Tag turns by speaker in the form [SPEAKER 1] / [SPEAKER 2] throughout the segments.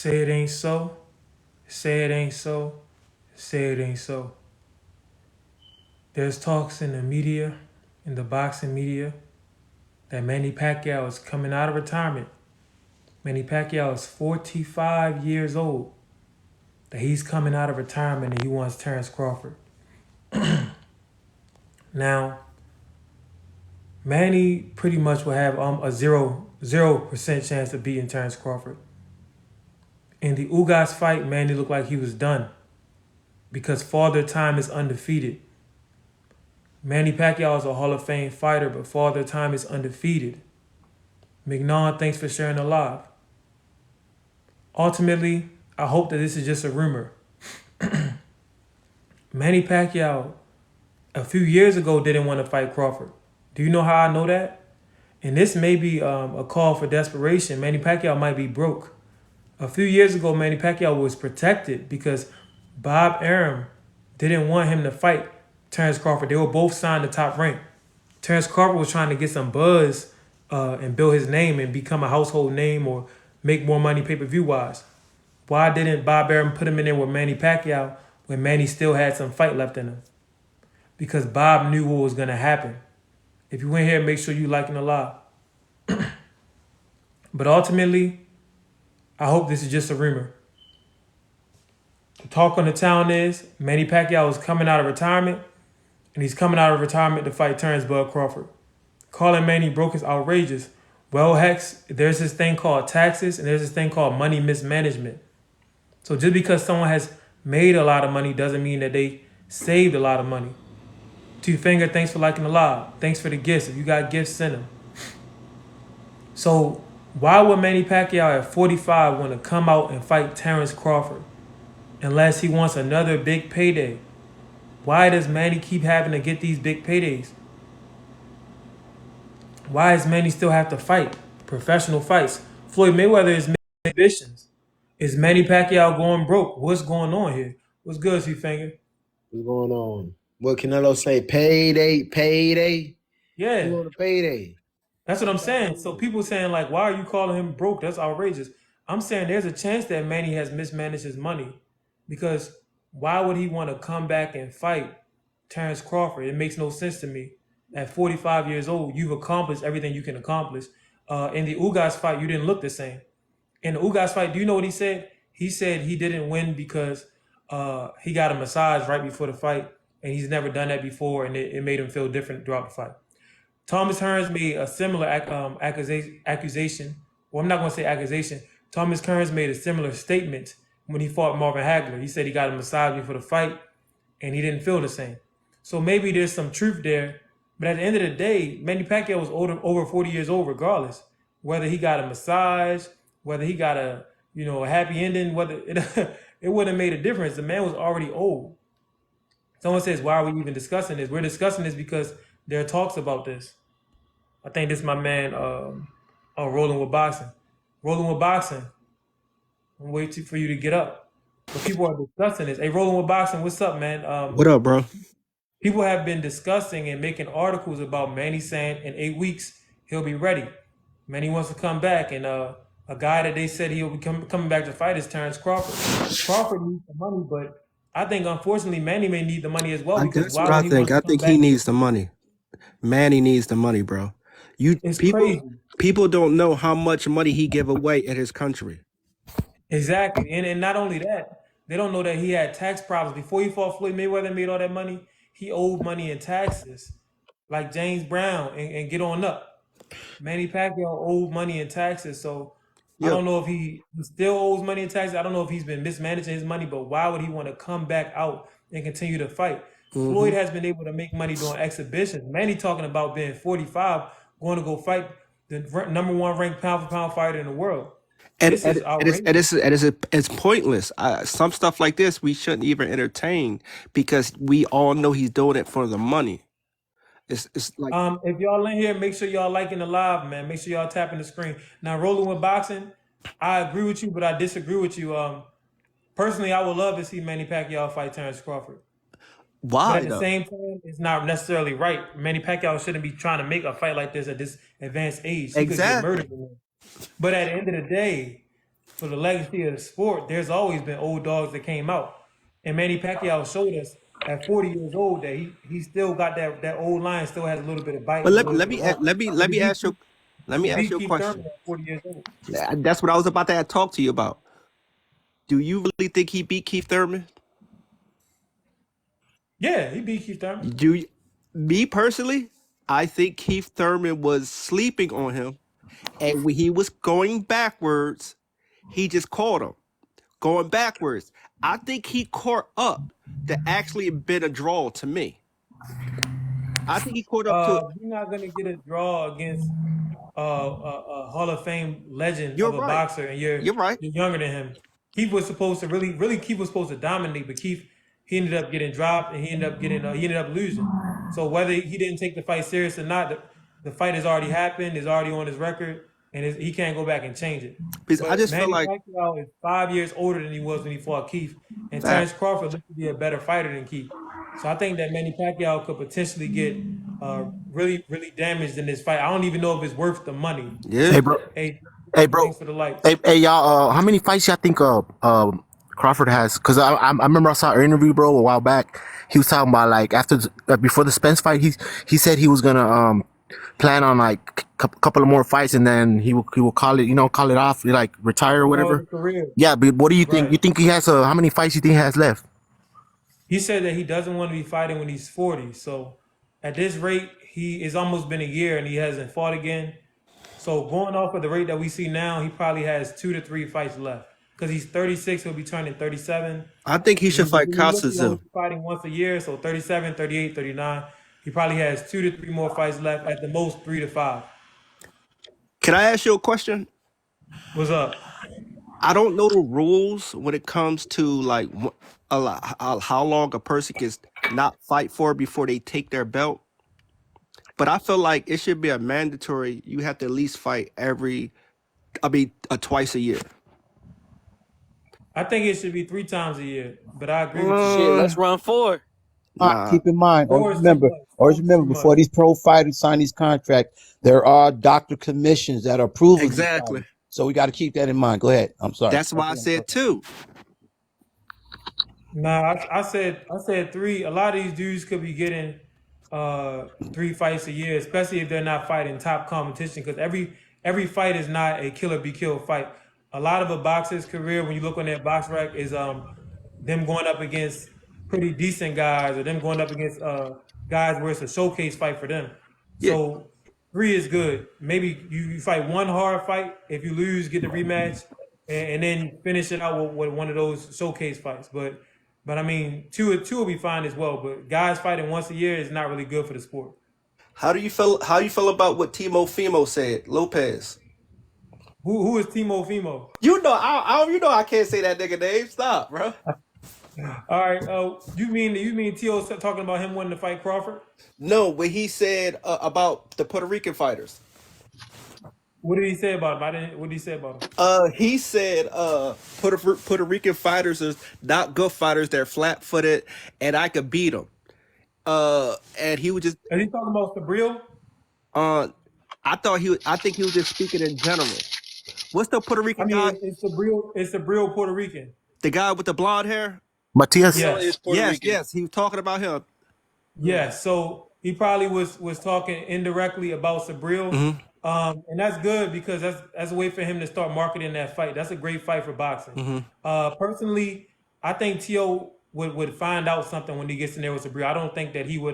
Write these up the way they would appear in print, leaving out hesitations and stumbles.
[SPEAKER 1] Say it ain't so. Say it ain't so. Say it ain't so. There's talks in the media, in the boxing media, that Manny Pacquiao is coming out of retirement. Manny Pacquiao is 45 years old. That he's coming out of retirement and he wants Terrence Crawford. Now, Manny pretty much will have a 0% chance of beating Terrence Crawford. In the Ugas fight, Manny looked like he was done because Father Time is undefeated. Manny Pacquiao is a Hall of Fame fighter, but Father Time is undefeated. McNaughton, thanks for sharing the live. Ultimately, I hope that this is just a rumor. Manny Pacquiao, a few years ago, didn't want to fight Crawford. Do you know how I know that? And this may be a call for desperation. Manny Pacquiao might be broke. A few years ago, Manny Pacquiao was protected because Bob Arum didn't want him to fight Terrence Crawford. They were both signed to Top Rank. Terrence Crawford was trying to get some buzz and build his name and become a household name or make more money pay-per-view wise. Why didn't Bob Arum put him in there with Manny Pacquiao when Manny still had some fight left in him? Because Bob knew what was going to happen. If you went here, make sure you liking the live. But ultimately, I hope this is just a rumor. The talk on the town is Manny Pacquiao is coming out of retirement, and he's coming out of retirement to fight Terrence Bud Crawford. Calling Manny broke is outrageous. Well, Hex, there's this thing called taxes, and there's this thing called money mismanagement. So just because someone has made a lot of money doesn't mean that they saved a lot of money. Two Finger, thanks for liking the live. Thanks for the gifts. If you got gifts, send them. So why would Manny Pacquiao at 45 want to come out and fight Terrence Crawford unless he wants another big payday? Why does Manny keep having to get these big paydays? Why does Manny still have to fight professional fights? Floyd Mayweather is making ambitions. Is Manny Pacquiao going broke? What's going on here? What's good, Two Finger?
[SPEAKER 2] What's going on? What Canelo say? Payday, payday.
[SPEAKER 1] Yeah.
[SPEAKER 2] You want a payday?
[SPEAKER 1] That's what I'm saying. So people saying like, why are you calling him broke? That's outrageous. I'm saying there's a chance that Manny has mismanaged his money because why would he want to come back and fight Terrence Crawford? It makes no sense to me. At 45 years old, you've accomplished everything you can accomplish. In the Ugas fight, you didn't look the same. In the Ugas fight, do you know what he said? He said he didn't win because he got a massage right before the fight, and he's never done that before, and it made him feel different throughout the fight. Thomas Hearns made a similar accusation. Well, I'm not going to say accusation. Thomas Hearns made a similar statement when he fought Marvin Hagler. He said he got a massage before the fight, and he didn't feel the same. So maybe there's some truth there. But at the end of the day, Manny Pacquiao was over 40 years old regardless. Whether he got a massage, whether he got a happy ending, whether it wouldn't have made a difference. The man was already old. Someone says, why are we even discussing this? We're discussing this because there are talks about this. I think this is my man Rolling with Boxing. Rolling with Boxing. I'm waiting for you to get up. But people are discussing this. Hey, Rolling with Boxing, what's up, man?
[SPEAKER 2] What up, bro?
[SPEAKER 1] People have been discussing and making articles about Manny saying in 8 weeks he'll be ready. Manny wants to come back, and a guy that they said he'll be coming back to fight is Terrence Crawford. Crawford needs the money, but I think unfortunately Manny may need the money as well because
[SPEAKER 2] That's
[SPEAKER 1] why
[SPEAKER 2] what I
[SPEAKER 1] would he want
[SPEAKER 2] think.
[SPEAKER 1] to
[SPEAKER 2] I
[SPEAKER 1] come
[SPEAKER 2] think he
[SPEAKER 1] back?
[SPEAKER 2] needs the money. Manny needs the money, bro.
[SPEAKER 1] It's crazy.
[SPEAKER 2] People don't know how much money he give away in his country.
[SPEAKER 1] Exactly. And not only that, they don't know that he had tax problems. Before he fought Floyd Mayweather and made all that money, he owed money in taxes. Like James Brown and get on up. Manny Pacquiao owed money in taxes. So I
[SPEAKER 2] Yep.
[SPEAKER 1] don't know if he still owes money in taxes. I don't know if he's been mismanaging his money, but why would he want to come back out and continue to fight? Floyd has been able to make money doing exhibitions. Manny talking about being 45, going to go fight the number one ranked pound for pound fighter in the world.
[SPEAKER 2] And
[SPEAKER 1] This is outrageous.
[SPEAKER 2] it's pointless. Some stuff like this we shouldn't even entertain because we all know he's doing it for the money. It's like
[SPEAKER 1] If y'all in here, make sure y'all liking the live, man. Make sure y'all tapping the screen. Now, Rolling with Boxing, I agree with you, but I disagree with you. Personally, I would love to see Manny Pacquiao fight Terrence Crawford. But
[SPEAKER 2] why
[SPEAKER 1] at the
[SPEAKER 2] though?
[SPEAKER 1] same time, it's not necessarily right. Manny Pacquiao shouldn't be trying to make a fight like this at this advanced age. He could get
[SPEAKER 2] Exactly.
[SPEAKER 1] murdered. But at the end of the day, for the legacy of the sport, there's always been old dogs that came out. And Manny Pacquiao showed us at 40 years old that he still got that old line, still has a little bit of bite
[SPEAKER 2] But
[SPEAKER 1] and a
[SPEAKER 2] let,
[SPEAKER 1] little
[SPEAKER 2] let
[SPEAKER 1] bit of
[SPEAKER 2] me
[SPEAKER 1] rump.
[SPEAKER 2] let me
[SPEAKER 1] But
[SPEAKER 2] let me ask you let me
[SPEAKER 1] he
[SPEAKER 2] ask
[SPEAKER 1] beat
[SPEAKER 2] you a
[SPEAKER 1] Keith Thurman
[SPEAKER 2] question.
[SPEAKER 1] at 40 years old.
[SPEAKER 2] That's what I was about to talk to you about. Do you really think he beat Keith Thurman?
[SPEAKER 1] Yeah, he beat Keith Thurman.
[SPEAKER 2] Do you, me personally, I think Keith Thurman was sleeping on him, and when he was going backwards, he just caught him going backwards. I think he caught up to actually been a draw to me. I think he caught up to.
[SPEAKER 1] You're not gonna get a draw against a Hall of Fame legend
[SPEAKER 2] You're
[SPEAKER 1] of a
[SPEAKER 2] right.
[SPEAKER 1] boxer, and
[SPEAKER 2] You're right.
[SPEAKER 1] you're younger than him. Keith was supposed to really Keith was supposed to dominate, but Keith he ended up getting dropped, and he ended up losing. So whether he didn't take the fight serious or not, the fight has already happened, is already on his record, and he can't go back and change it.
[SPEAKER 2] Because I
[SPEAKER 1] But
[SPEAKER 2] just feel
[SPEAKER 1] Manny
[SPEAKER 2] like
[SPEAKER 1] Pacquiao is 5 years older than he was when he fought Keith, and
[SPEAKER 2] that.
[SPEAKER 1] Terrence Crawford looks to be a better fighter than Keith. So I think that Manny Pacquiao could potentially get really damaged in this fight. I don't even know if it's worth the money.
[SPEAKER 2] Yeah.
[SPEAKER 3] Hey, bro.
[SPEAKER 1] Hey,
[SPEAKER 3] Hey, bro.
[SPEAKER 1] thanks for the lights.
[SPEAKER 3] Hey, y'all. How many fights y'all think Crawford has? Because I remember I saw an interview, bro, a while back. He was talking about like before the Spence fight, he said he was gonna plan on like couple of more fights, and then he will call it off, like retire or
[SPEAKER 1] Call it
[SPEAKER 3] whatever.
[SPEAKER 1] a career.
[SPEAKER 3] Yeah, but what do you think?
[SPEAKER 1] Right.
[SPEAKER 3] You think he has how many fights you think he has left?
[SPEAKER 1] He said that he doesn't want to be fighting when he's 40. So at this rate, he it's almost been a year and he hasn't fought again. So going off of the rate that we see now, he probably has 2 to 3 fights left. Because he's 36, he'll be turning 37.
[SPEAKER 2] I think he should fight
[SPEAKER 1] When you look, he only
[SPEAKER 2] Costanzo.
[SPEAKER 1] fighting once a year, so 37, 38, 39. He probably has 2 to 3 more fights left, at the most 3 to 5.
[SPEAKER 2] Can I ask you a question?
[SPEAKER 1] What's up?
[SPEAKER 2] I don't know the rules when it comes to like how long a person can not fight for before they take their belt. But I feel like it should be a mandatory. You have to at least fight twice a year.
[SPEAKER 1] I think it should be 3 times a year, but I agree with you.
[SPEAKER 4] Shit, let's
[SPEAKER 2] Uh,
[SPEAKER 4] run 4.
[SPEAKER 2] nah,
[SPEAKER 5] Keep in mind,
[SPEAKER 1] Four is too much.
[SPEAKER 5] always
[SPEAKER 1] 4 is too
[SPEAKER 5] remember,
[SPEAKER 1] much.
[SPEAKER 5] before these pro fighters sign these contracts, there are doctor commissions that approve of these
[SPEAKER 2] exactly.
[SPEAKER 5] fighters. So we got to keep that in mind. Go ahead. I'm sorry.
[SPEAKER 2] That's why I said two.
[SPEAKER 1] Nah, I said 3. A lot of these dudes could be getting 3 fights a year, especially if they're not fighting top competition. Because every fight is not a killer be killed fight. A lot of a boxer's career, when you look on their box rack, is them going up against pretty decent guys, or them going up against guys where it's a showcase fight for them.
[SPEAKER 2] Yeah.
[SPEAKER 1] So 3 is good. Maybe you fight one hard fight. If you lose, get the rematch, and then finish it out with one of those showcase fights. But I mean, two will be fine as well. But guys fighting once a year is not really good for the sport.
[SPEAKER 2] How do you feel? How you feel about what Timo Fimo said? Lopez.
[SPEAKER 1] Who is Timo Fimo?
[SPEAKER 2] You know, you know, I can't say that nigga name. Stop, bro.
[SPEAKER 1] All right. You mean T.O. talking about him wanting to fight Crawford?
[SPEAKER 2] No, what he said about the Puerto Rican fighters.
[SPEAKER 1] What did he say about him? I didn't. What did he say about him?
[SPEAKER 2] He said Puerto Rican fighters are not good fighters. They're flat footed, and I could beat them. And he was just
[SPEAKER 1] Is he talking about Sabril?
[SPEAKER 2] I think he was just speaking in general. What's the Puerto
[SPEAKER 1] I
[SPEAKER 2] Rican guy?
[SPEAKER 1] mean, it's Sabril. It's Sabril Puerto Rican.
[SPEAKER 2] The guy with the blonde hair?
[SPEAKER 3] Matias.
[SPEAKER 4] Bill is
[SPEAKER 1] Yes.
[SPEAKER 4] Puerto
[SPEAKER 2] Yes,
[SPEAKER 4] Rican.
[SPEAKER 2] yes. He was talking about him.
[SPEAKER 1] Yes. So he probably was talking indirectly about Sabril. And that's good because that's a way for him to start marketing that fight. That's a great fight for boxing. Personally, I think T.O. would find out something when he gets in there with Sabril. I don't think that he would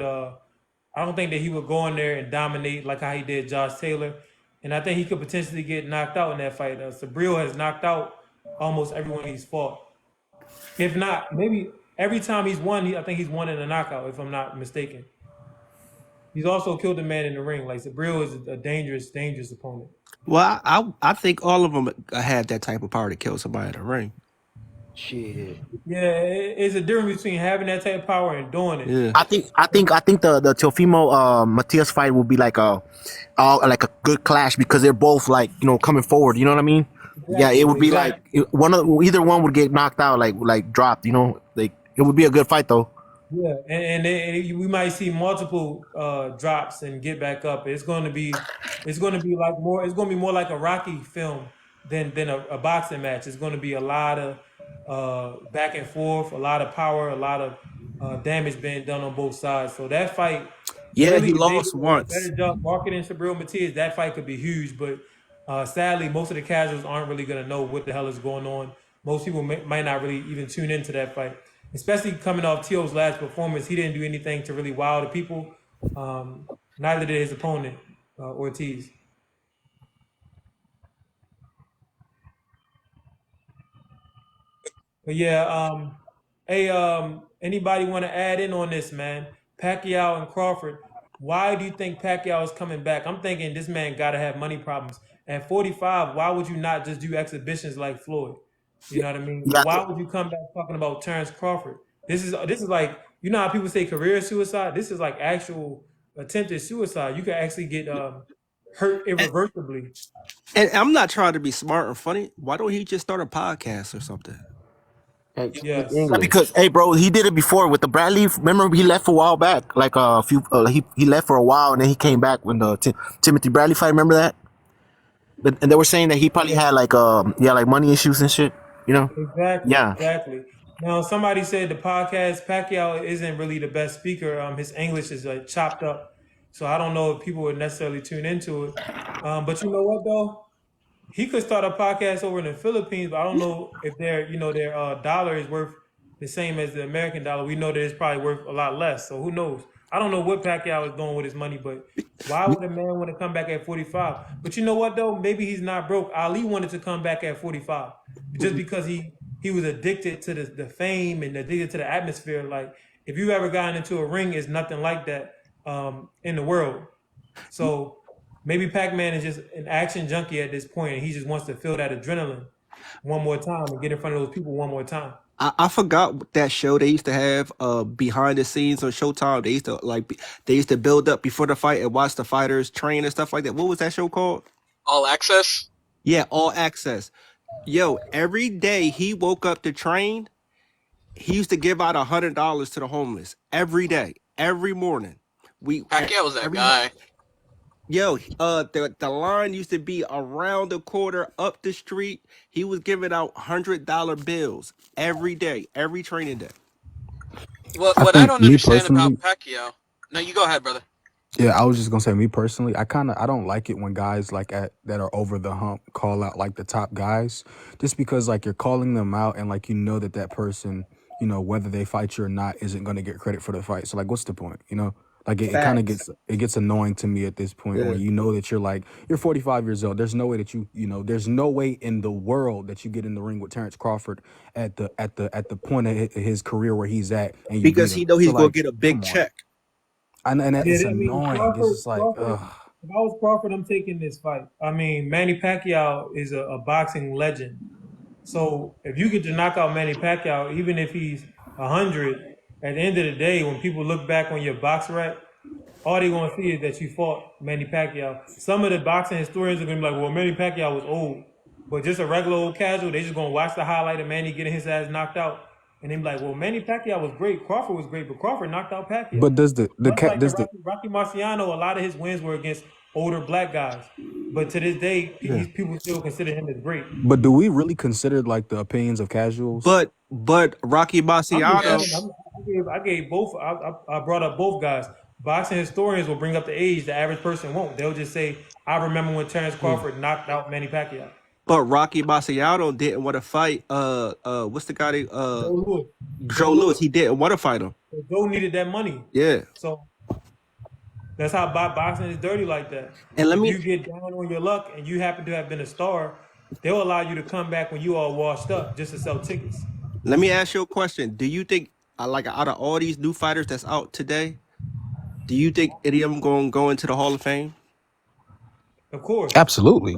[SPEAKER 1] go in there and dominate like how he did Josh Taylor. And I think he could potentially get knocked out in that fight. Sabril has knocked out almost everyone he's fought. If not, maybe every time he's won, I think he's won in a knockout, if I'm not mistaken. He's also killed a man in the ring. Like, Sabril is a dangerous opponent.
[SPEAKER 2] Well, I think all of them had that type of power to kill somebody in the ring.
[SPEAKER 4] Shit.
[SPEAKER 1] Yeah, it's a difference between having that type of power and doing it.
[SPEAKER 2] Yeah.
[SPEAKER 3] I think the Teofimo Matias fight will be like a good clash because they're both like coming forward. You know what I mean? Yeah, it would be like either one would get knocked out, like dropped. Like it would be a good fight though.
[SPEAKER 1] Yeah, and we might see multiple drops and get back up. It's going to be more like a Rocky film than a boxing match. It's going to be a lot of back and forth, a lot of power, a lot of damage being done on both sides. So that fight,
[SPEAKER 2] Yeah,
[SPEAKER 1] really,
[SPEAKER 2] he
[SPEAKER 1] if they
[SPEAKER 2] lost
[SPEAKER 1] do a
[SPEAKER 2] once.
[SPEAKER 1] better job marketing Shabril Matias, that fight could be huge. But sadly, most of the casuals aren't really going to know what the hell is going on. Most people might not really even tune into that fight, especially coming off Teal's last performance. He didn't do anything to really wow the people. Neither did his opponent, Ortiz. But yeah, hey, anybody want to add in on this, man? Pacquiao and Crawford. Why do you think Pacquiao is coming back? I'm thinking this man got to have money problems. At 45, why would you not just do exhibitions like Floyd? You
[SPEAKER 3] Yeah,
[SPEAKER 1] know what I mean?
[SPEAKER 3] yeah,
[SPEAKER 1] Why would you come back talking about Terrence Crawford? This is like, you know how people say career suicide. This is like actual attempted suicide. You can actually get hurt
[SPEAKER 2] And,
[SPEAKER 1] irreversibly.
[SPEAKER 2] and I'm not trying to be smart or funny. Why don't he just start a podcast or something?
[SPEAKER 3] and speak
[SPEAKER 1] Yes.
[SPEAKER 3] because
[SPEAKER 5] English.
[SPEAKER 3] hey, bro, he did it before with the Bradley. Remember, he left for a while back, like a few. He left for a while and then he came back when the Timothy Bradley fight. Remember that? And they were saying that he probably
[SPEAKER 1] Yeah.
[SPEAKER 3] had like yeah, like money issues and shit. You know?
[SPEAKER 1] Exactly,
[SPEAKER 3] Yeah.
[SPEAKER 1] exactly. Now, somebody said the podcast Pacquiao isn't really the best speaker. His English is like chopped up, so I don't know if people would necessarily tune into it. But you know what though? He could start a podcast over in the Philippines, but I don't know if their dollar is worth the same as the American dollar. We know that it's probably worth a lot less. So who knows? I don't know what Pacquiao is doing with his money, but why would a man want to come back at 45? But you know what though? Maybe he's not broke. Ali wanted to come back at 45 just because he was addicted to the fame and addicted to the atmosphere. Like if you ever gotten into a ring, it's nothing like that in the world. So maybe Pac-Man is just an action junkie at this point, and he just wants to feel that adrenaline one more time and get in front of those people one more time.
[SPEAKER 2] I forgot that show they used to have behind the scenes on Showtime. They used to they used to build up before the fight and watch the fighters train and stuff like that. What was that show called?
[SPEAKER 6] All Access?
[SPEAKER 2] Yeah, All Access. Yo, every day he woke up to train, he used to give out $100 to the homeless every day, every morning.
[SPEAKER 6] Pacquiao was that
[SPEAKER 2] Every
[SPEAKER 6] guy.
[SPEAKER 2] Yo, the line used to be around the corner, up the street. He was giving out $100 bills every day, every training day.
[SPEAKER 6] What
[SPEAKER 7] I
[SPEAKER 6] I
[SPEAKER 7] think
[SPEAKER 6] don't
[SPEAKER 7] me
[SPEAKER 6] understand about
[SPEAKER 7] personally,
[SPEAKER 6] Pacquiao. No, you go ahead, brother.
[SPEAKER 7] yeah, I was just gonna say me personally, I don't like it when guys like that are over the hump call out like the top guys, just because like you're calling them out and like you know that person, you know, whether they fight you or not, isn't gonna get credit for the fight. So like, what's the point? You know, like it kind of
[SPEAKER 2] Facts.
[SPEAKER 7] gets annoying to me at this point
[SPEAKER 2] Yeah.
[SPEAKER 7] when you know that you're 45 years old. There's no way that there's no way in the world that you get in the ring with Terrence Crawford at the point of his career where he's at and you beat
[SPEAKER 2] Because he
[SPEAKER 7] him.
[SPEAKER 2] know
[SPEAKER 7] So
[SPEAKER 2] he's gonna
[SPEAKER 7] like,
[SPEAKER 2] get a big
[SPEAKER 7] come on.
[SPEAKER 2] check.
[SPEAKER 7] And it's
[SPEAKER 1] Yeah, I mean
[SPEAKER 7] annoying. It's
[SPEAKER 1] Crawford.
[SPEAKER 7] just like,
[SPEAKER 1] Crawford.
[SPEAKER 7] ugh.
[SPEAKER 1] If I was Crawford, I'm taking this fight. I mean, Manny Pacquiao is a boxing legend. So if you get to knock out Manny Pacquiao, even if he's 100, at the end of the day, when people look back on your box rec, all they're gonna see is that you fought Manny Pacquiao. Some of the boxing historians are gonna be like, "Well, Manny Pacquiao was old," but just a regular old casual, they just gonna watch the highlight of Manny getting his ass knocked out, and they be like, "Well, Manny Pacquiao was great. Crawford was great, but Crawford knocked out Pacquiao."
[SPEAKER 7] But does the
[SPEAKER 1] Much
[SPEAKER 7] cat
[SPEAKER 1] like the
[SPEAKER 7] does the
[SPEAKER 1] Rocky Marciano, a lot of his wins were against older black guys, but to this day,
[SPEAKER 2] Yeah.
[SPEAKER 1] people still consider him as great.
[SPEAKER 7] but do we really consider like the opinions of casuals?
[SPEAKER 2] But Rocky
[SPEAKER 1] I'm just saying.
[SPEAKER 2] Marciano,
[SPEAKER 6] Yes.
[SPEAKER 1] I gave both. I brought up both guys. Boxing historians will bring up the age. The average person won't. They'll just say, "I remember when Terrence Crawford knocked out Manny Pacquiao."
[SPEAKER 2] but Rocky Marciano didn't want to fight what's the guy
[SPEAKER 1] Joe Lewis.
[SPEAKER 2] Joe Lewis. He didn't want to fight him.
[SPEAKER 1] So Joe needed that money.
[SPEAKER 2] Yeah.
[SPEAKER 1] So that's how boxing is dirty like that.
[SPEAKER 2] And let
[SPEAKER 1] If
[SPEAKER 2] me
[SPEAKER 1] you get down on your luck and you happen to have been a star, they'll allow you to come back when you all washed up just to sell tickets.
[SPEAKER 2] let me ask you a question. Do you think like out of all these new fighters that's out today, do you think any of them going to go into the Hall of Fame?
[SPEAKER 1] Of course.
[SPEAKER 7] Absolutely.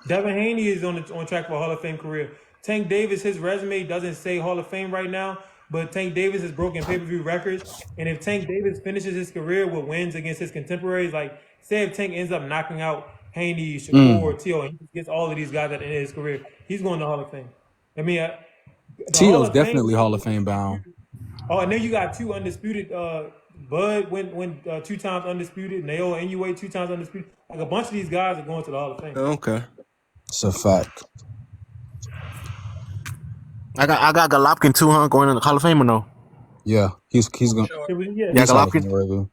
[SPEAKER 1] Devin Haney is on track for a Hall of Fame career. Tank Davis, his resume doesn't say Hall of Fame right now, but Tank Davis has broken pay-per-view records. And if Tank Davis finishes his career with wins against his contemporaries, like say if Tank ends up knocking out Haney, Shakur, Tio, and he gets all of these guys at the end of his career, he's going to the Hall of Fame. I mean, the Hall
[SPEAKER 7] Tito's
[SPEAKER 1] of Fame.
[SPEAKER 7] definitely Hall of Fame bound.
[SPEAKER 1] Oh, and then you got two undisputed. Bud went 2 times undisputed. Naoya Inoue 2 times undisputed. Like a bunch of these guys are going to the Hall of Fame.
[SPEAKER 2] Okay.
[SPEAKER 7] It's a fact.
[SPEAKER 3] I got Golovkin too, huh? Going in the Hall of Fame or no?
[SPEAKER 7] Yeah, he's gonna
[SPEAKER 6] Sure.
[SPEAKER 1] Yeah,
[SPEAKER 3] Yeah,
[SPEAKER 7] he's Hall of
[SPEAKER 3] Golovkin.
[SPEAKER 7] Fame worthy.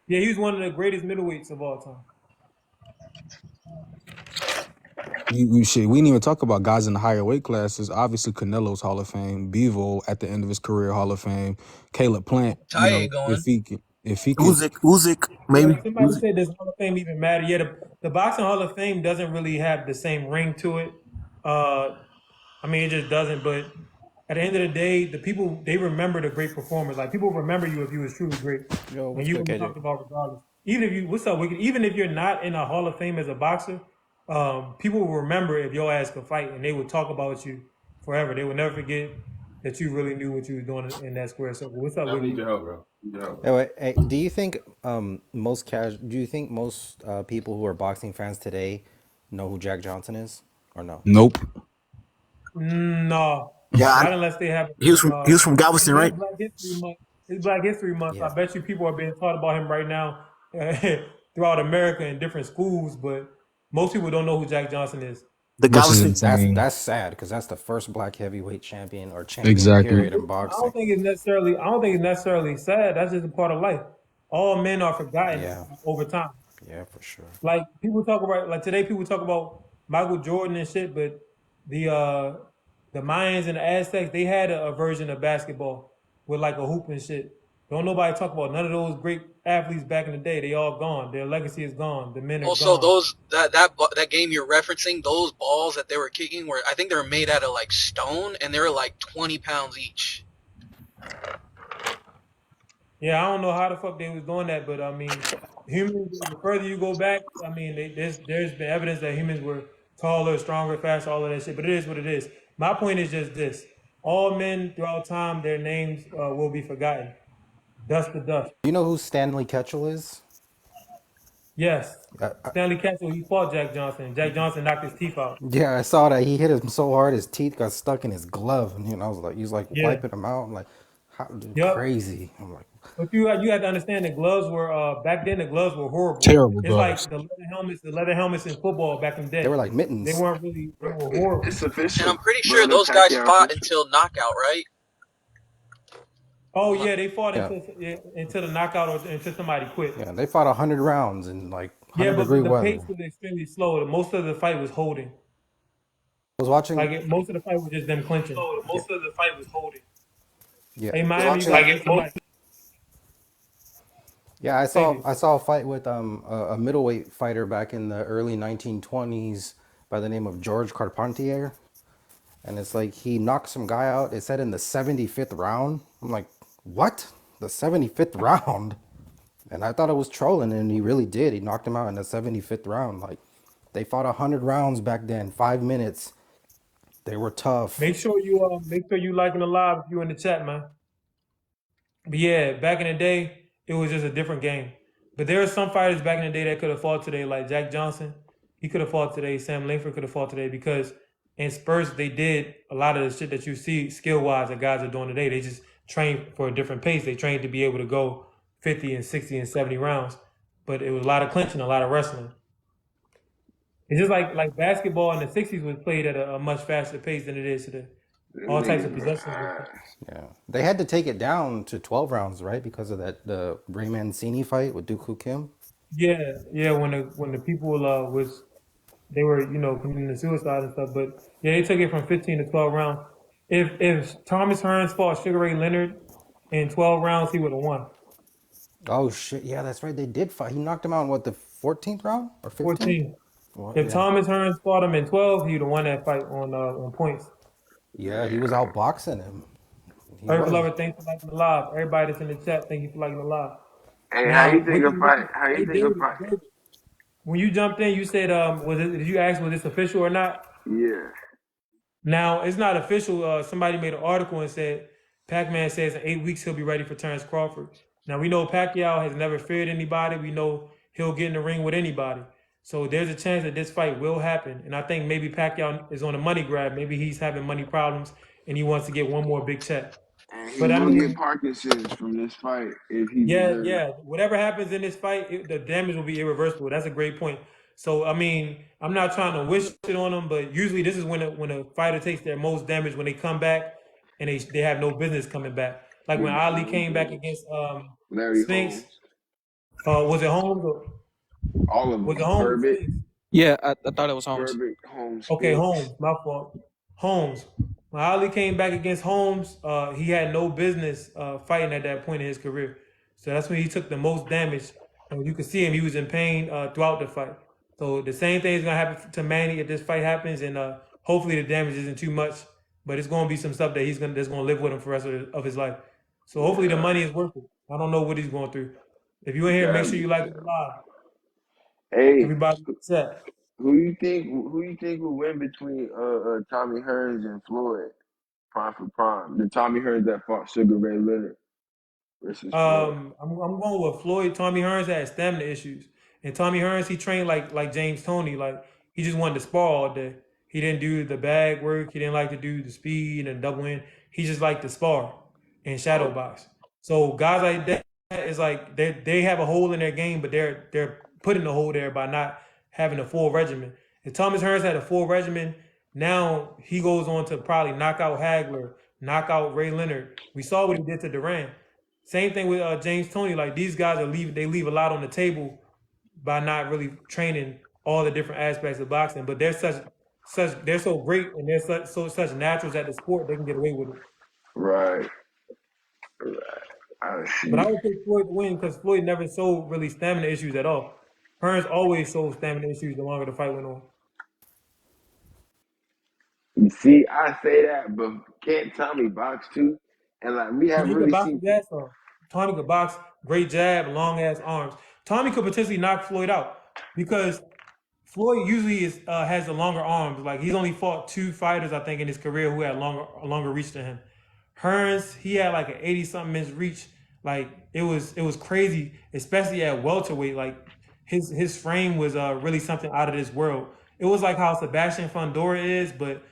[SPEAKER 1] yeah, he was one of the greatest middleweights of all time.
[SPEAKER 7] You shit. We didn't even talk about guys in the higher weight classes. Obviously, Canelo's Hall of Fame. Bivol at the end of his career Hall of Fame. Caleb Plant. You
[SPEAKER 6] Taye
[SPEAKER 7] know,
[SPEAKER 6] going.
[SPEAKER 7] if he could,
[SPEAKER 3] Usyk,
[SPEAKER 1] Yeah,
[SPEAKER 3] maybe.
[SPEAKER 1] somebody said does Hall of Fame even matter? Yeah, the boxing Hall of Fame doesn't really have the same ring to it. I mean, it just doesn't. But at the end of the day, the people they remember the great performers. Like people remember you if you was truly great,
[SPEAKER 4] Yo,
[SPEAKER 1] and
[SPEAKER 4] what's
[SPEAKER 1] you
[SPEAKER 4] good,
[SPEAKER 1] gonna be
[SPEAKER 4] KJ?
[SPEAKER 1] talked about regardless. Even if you, what's up, Wicked? Even if you're not in a Hall of Fame as a boxer, people will remember if your ass could fight, and they would talk about you forever. They would never forget that you really knew what you was doing in that square circle. What's up,
[SPEAKER 8] I need
[SPEAKER 1] Wicked?
[SPEAKER 8] your help, bro. Need your help, bro.
[SPEAKER 4] Anyway, hey, do you think most people who are boxing fans today know who Jack Johnson is or no?
[SPEAKER 7] nope.
[SPEAKER 1] No,
[SPEAKER 3] Yeah,
[SPEAKER 1] not unless they have.
[SPEAKER 3] he was from Galveston,
[SPEAKER 1] There's
[SPEAKER 3] right?
[SPEAKER 1] Black History Month. It's Black History Month.
[SPEAKER 4] Yeah.
[SPEAKER 1] I bet you people are being taught about him right now throughout America in different schools, but most people don't know who Jack Johnson is.
[SPEAKER 3] The
[SPEAKER 7] Which is
[SPEAKER 3] Galveston.
[SPEAKER 7] insane.
[SPEAKER 4] That's sad because that's the first black heavyweight champion or champion
[SPEAKER 7] Exactly.
[SPEAKER 4] period in
[SPEAKER 1] I don't
[SPEAKER 4] boxing.
[SPEAKER 1] think it's necessarily. I don't think it's necessarily sad. That's just a part of life. All men are forgotten
[SPEAKER 4] Yeah,
[SPEAKER 1] over time.
[SPEAKER 4] yeah, for sure.
[SPEAKER 1] Like people talk about, like today, people talk about Michael Jordan and shit, but the uh the Mayans and the Aztecs, they had a version of basketball with like a hoop and shit. Don't nobody talk about none of those great athletes back in the day. They all gone. Their legacy is gone. The men are
[SPEAKER 6] Also,
[SPEAKER 1] gone.
[SPEAKER 6] those that game you're referencing, those balls that they were kicking were, I think they were made out of like stone, and they were like 20 pounds each.
[SPEAKER 1] Yeah, I don't know how the fuck they was doing that, but I mean, humans. The further you go back, I mean, there's been evidence that humans were taller, stronger, faster, all of that shit. But it is what it is. My point is just this: all men throughout time, their names will be forgotten. Dust to dust.
[SPEAKER 4] Do you know who Stanley Ketchel is?
[SPEAKER 1] Yes,
[SPEAKER 4] Uh,
[SPEAKER 1] Stanley Castle. He fought Jack Johnson. Jack Johnson knocked his teeth out.
[SPEAKER 4] yeah, I saw that he hit him so hard his teeth got stuck in his glove, and I was like, he's like
[SPEAKER 1] Yeah.
[SPEAKER 4] wiping them out. I'm like, how
[SPEAKER 1] Yep.
[SPEAKER 4] crazy. I'm like,
[SPEAKER 1] But you had to understand the gloves were back then. The gloves were horrible.
[SPEAKER 7] Terrible
[SPEAKER 1] It's
[SPEAKER 7] gloves.
[SPEAKER 1] like the leather helmets in football back in the
[SPEAKER 4] they were
[SPEAKER 1] day.
[SPEAKER 4] like
[SPEAKER 1] They
[SPEAKER 4] mittens.
[SPEAKER 1] weren't really. They were horrible.
[SPEAKER 8] It's
[SPEAKER 6] And I'm
[SPEAKER 8] official.
[SPEAKER 6] pretty sure
[SPEAKER 8] Brother
[SPEAKER 6] those guys
[SPEAKER 8] Pacquiao
[SPEAKER 6] fought
[SPEAKER 8] official.
[SPEAKER 6] until knockout, right?
[SPEAKER 1] Oh yeah, they fought
[SPEAKER 4] Yeah,
[SPEAKER 1] until the knockout or until somebody quit.
[SPEAKER 4] yeah, they fought 100 rounds in like
[SPEAKER 1] Yeah,
[SPEAKER 4] 100-degree
[SPEAKER 1] but the
[SPEAKER 4] weather.
[SPEAKER 1] pace was extremely slow. Most of the fight was holding.
[SPEAKER 4] I was watching,
[SPEAKER 1] Most of the fight was just them clinching.
[SPEAKER 4] yeah,
[SPEAKER 1] Most of the fight was holding.
[SPEAKER 4] yeah,
[SPEAKER 1] Hey,
[SPEAKER 4] I was
[SPEAKER 1] Miami, you
[SPEAKER 4] watching,
[SPEAKER 1] gotta get somebody.
[SPEAKER 4] yeah, I
[SPEAKER 1] Thank
[SPEAKER 4] saw
[SPEAKER 1] you.
[SPEAKER 4] I saw a fight with a middleweight fighter back in the early 1920s by the name of George Carpentier, and it's like he knocked some guy out. It said in the 75th round. I'm like, what? The 75th round? And I thought it was trolling, and he really did. He knocked him out in the 75th round. Like, they fought 100 rounds back then, 5 minutes. They were tough.
[SPEAKER 1] Make sure you liking the live if you in the chat, man. But yeah, back in the day, it was just a different game. But there are some fighters back in the day that could have fought today, like Jack Johnson. He could have fought today. Sam Langford could have fought today because in Spurs they did a lot of the shit that you see skill wise that guys are doing today. They just trained for a different pace. They trained to be able to go 50 and 60 and 70 rounds. But it was a lot of clinching, a lot of wrestling. It's just like basketball in the 60s was played at a much faster pace than it is today.
[SPEAKER 8] Them
[SPEAKER 1] All types of
[SPEAKER 8] niggas were
[SPEAKER 1] possessions.
[SPEAKER 8] ass.
[SPEAKER 4] Yeah, they had to take it down to 12 rounds, right? Because of the Ray Mancini fight with Dooku Kim.
[SPEAKER 1] Yeah, yeah. When the people was they were committing suicide and stuff, but yeah, they took it from 15 to 12 rounds. If Thomas Hearns fought Sugar Ray Leonard in 12 rounds, he would have won.
[SPEAKER 4] Oh shit! Yeah, that's right. They did fight. He knocked him out in what, the 14th round or 15th?
[SPEAKER 1] 14.
[SPEAKER 4] Well,
[SPEAKER 1] If
[SPEAKER 4] yeah,
[SPEAKER 1] Thomas Hearns fought him in 12, he would have won that fight on points.
[SPEAKER 4] yeah. He was outboxing him. He
[SPEAKER 1] Earth
[SPEAKER 4] was.
[SPEAKER 1] Lover, thanks for liking the live. Everybody that's in the chat, thank you for liking the live.
[SPEAKER 8] Hey, how you
[SPEAKER 1] Now,
[SPEAKER 8] think a fight? How you
[SPEAKER 1] hey,
[SPEAKER 8] think a
[SPEAKER 1] David,
[SPEAKER 8] fight?
[SPEAKER 1] when you jumped in, you said, did you ask was this official or not?
[SPEAKER 8] Yeah.
[SPEAKER 1] Now it's not official. Somebody made an article and said Pac-Man says in 8 weeks he'll be ready for Terrence Crawford. Now we know Pacquiao has never feared anybody. We know he'll get in the ring with anybody. So there's a chance that this fight will happen. And I think maybe Pacquiao is on a money grab. Maybe he's having money problems and he wants to get one more big check.
[SPEAKER 8] And he
[SPEAKER 1] But I
[SPEAKER 8] will get
[SPEAKER 1] mean,
[SPEAKER 8] Parkinson's from this fight if he
[SPEAKER 1] yeah,
[SPEAKER 8] deserves it.
[SPEAKER 1] yeah. Whatever happens in this fight, the damage will be irreversible. That's a great point. So I mean, I'm not trying to wish it on them, but usually this is when a fighter takes their most damage when they come back and they have no business coming back. Like when Ali came back against
[SPEAKER 8] Larry
[SPEAKER 1] Spinks.
[SPEAKER 8] Holmes,
[SPEAKER 1] Was it Holmes or
[SPEAKER 8] all of
[SPEAKER 1] was it
[SPEAKER 8] them.
[SPEAKER 1] Holmes or
[SPEAKER 8] Herbert,
[SPEAKER 1] Spinks?
[SPEAKER 6] Yeah, I thought it was Holmes.
[SPEAKER 8] Herbert, Holmes,
[SPEAKER 1] Okay,
[SPEAKER 8] Spinks.
[SPEAKER 1] Holmes, my fault. Holmes. When Ali came back against Holmes, he had no business fighting at that point in his career. So that's when he took the most damage. And you could see him; he was in pain throughout the fight. So the same thing is gonna happen to Manny if this fight happens, and hopefully the damage isn't too much. But it's gonna be some stuff that that's gonna live with him for the rest of his life. So hopefully the
[SPEAKER 8] Yeah,
[SPEAKER 1] money is worth it. I don't know what he's going through. If you're in here, make
[SPEAKER 8] gotta
[SPEAKER 1] sure
[SPEAKER 8] be.
[SPEAKER 1] you like it live.
[SPEAKER 8] Hey,
[SPEAKER 1] Everybody set.
[SPEAKER 8] who you think will win between Tommy Hearns and Floyd, prime for prime? The Tommy Hearns that fought Sugar Ray Leonard versus Floyd.
[SPEAKER 1] I'm going with Floyd. Tommy Hearns had stamina issues, and Tommy Hearns he trained like James Toney. Like he just wanted to spar all day. He didn't do the bag work. He didn't like to do the speed and double in. He just liked to spar and shadow
[SPEAKER 8] Oh,
[SPEAKER 1] box. So guys like that is like they have a hole in their game, but they're putting the hole there by not having a full regimen. If Thomas Hearns had a full regimen, now he goes on to probably knock out Hagler, knock out Ray Leonard. We saw what he did to Duran. Same thing with James Toney. Like these guys they leave a lot on the table by not really training all the different aspects of boxing. But they're they're so great and they're such naturals at the sport they can get away with it.
[SPEAKER 8] right, right. I
[SPEAKER 1] But I
[SPEAKER 8] see.
[SPEAKER 1] would pick Floyd to win because Floyd never showed really stamina issues at all. Hearns always showed stamina issues the longer the fight went on.
[SPEAKER 8] You see, I say that, but can't Tommy box too? And like we have
[SPEAKER 1] Tommy could
[SPEAKER 8] really
[SPEAKER 1] box
[SPEAKER 8] seen
[SPEAKER 1] his ass off. Tommy could box, great jab, long ass arms. Tommy could potentially knock Floyd out because Floyd usually has the longer arms. Like he's only fought two fighters, I think, in his career who had longer reach than him. Hearns, he had like an 80 something inch reach. Like it was crazy, especially at welterweight. Like his frame was really something out of this world. It was like how Sebastian Fundora is, but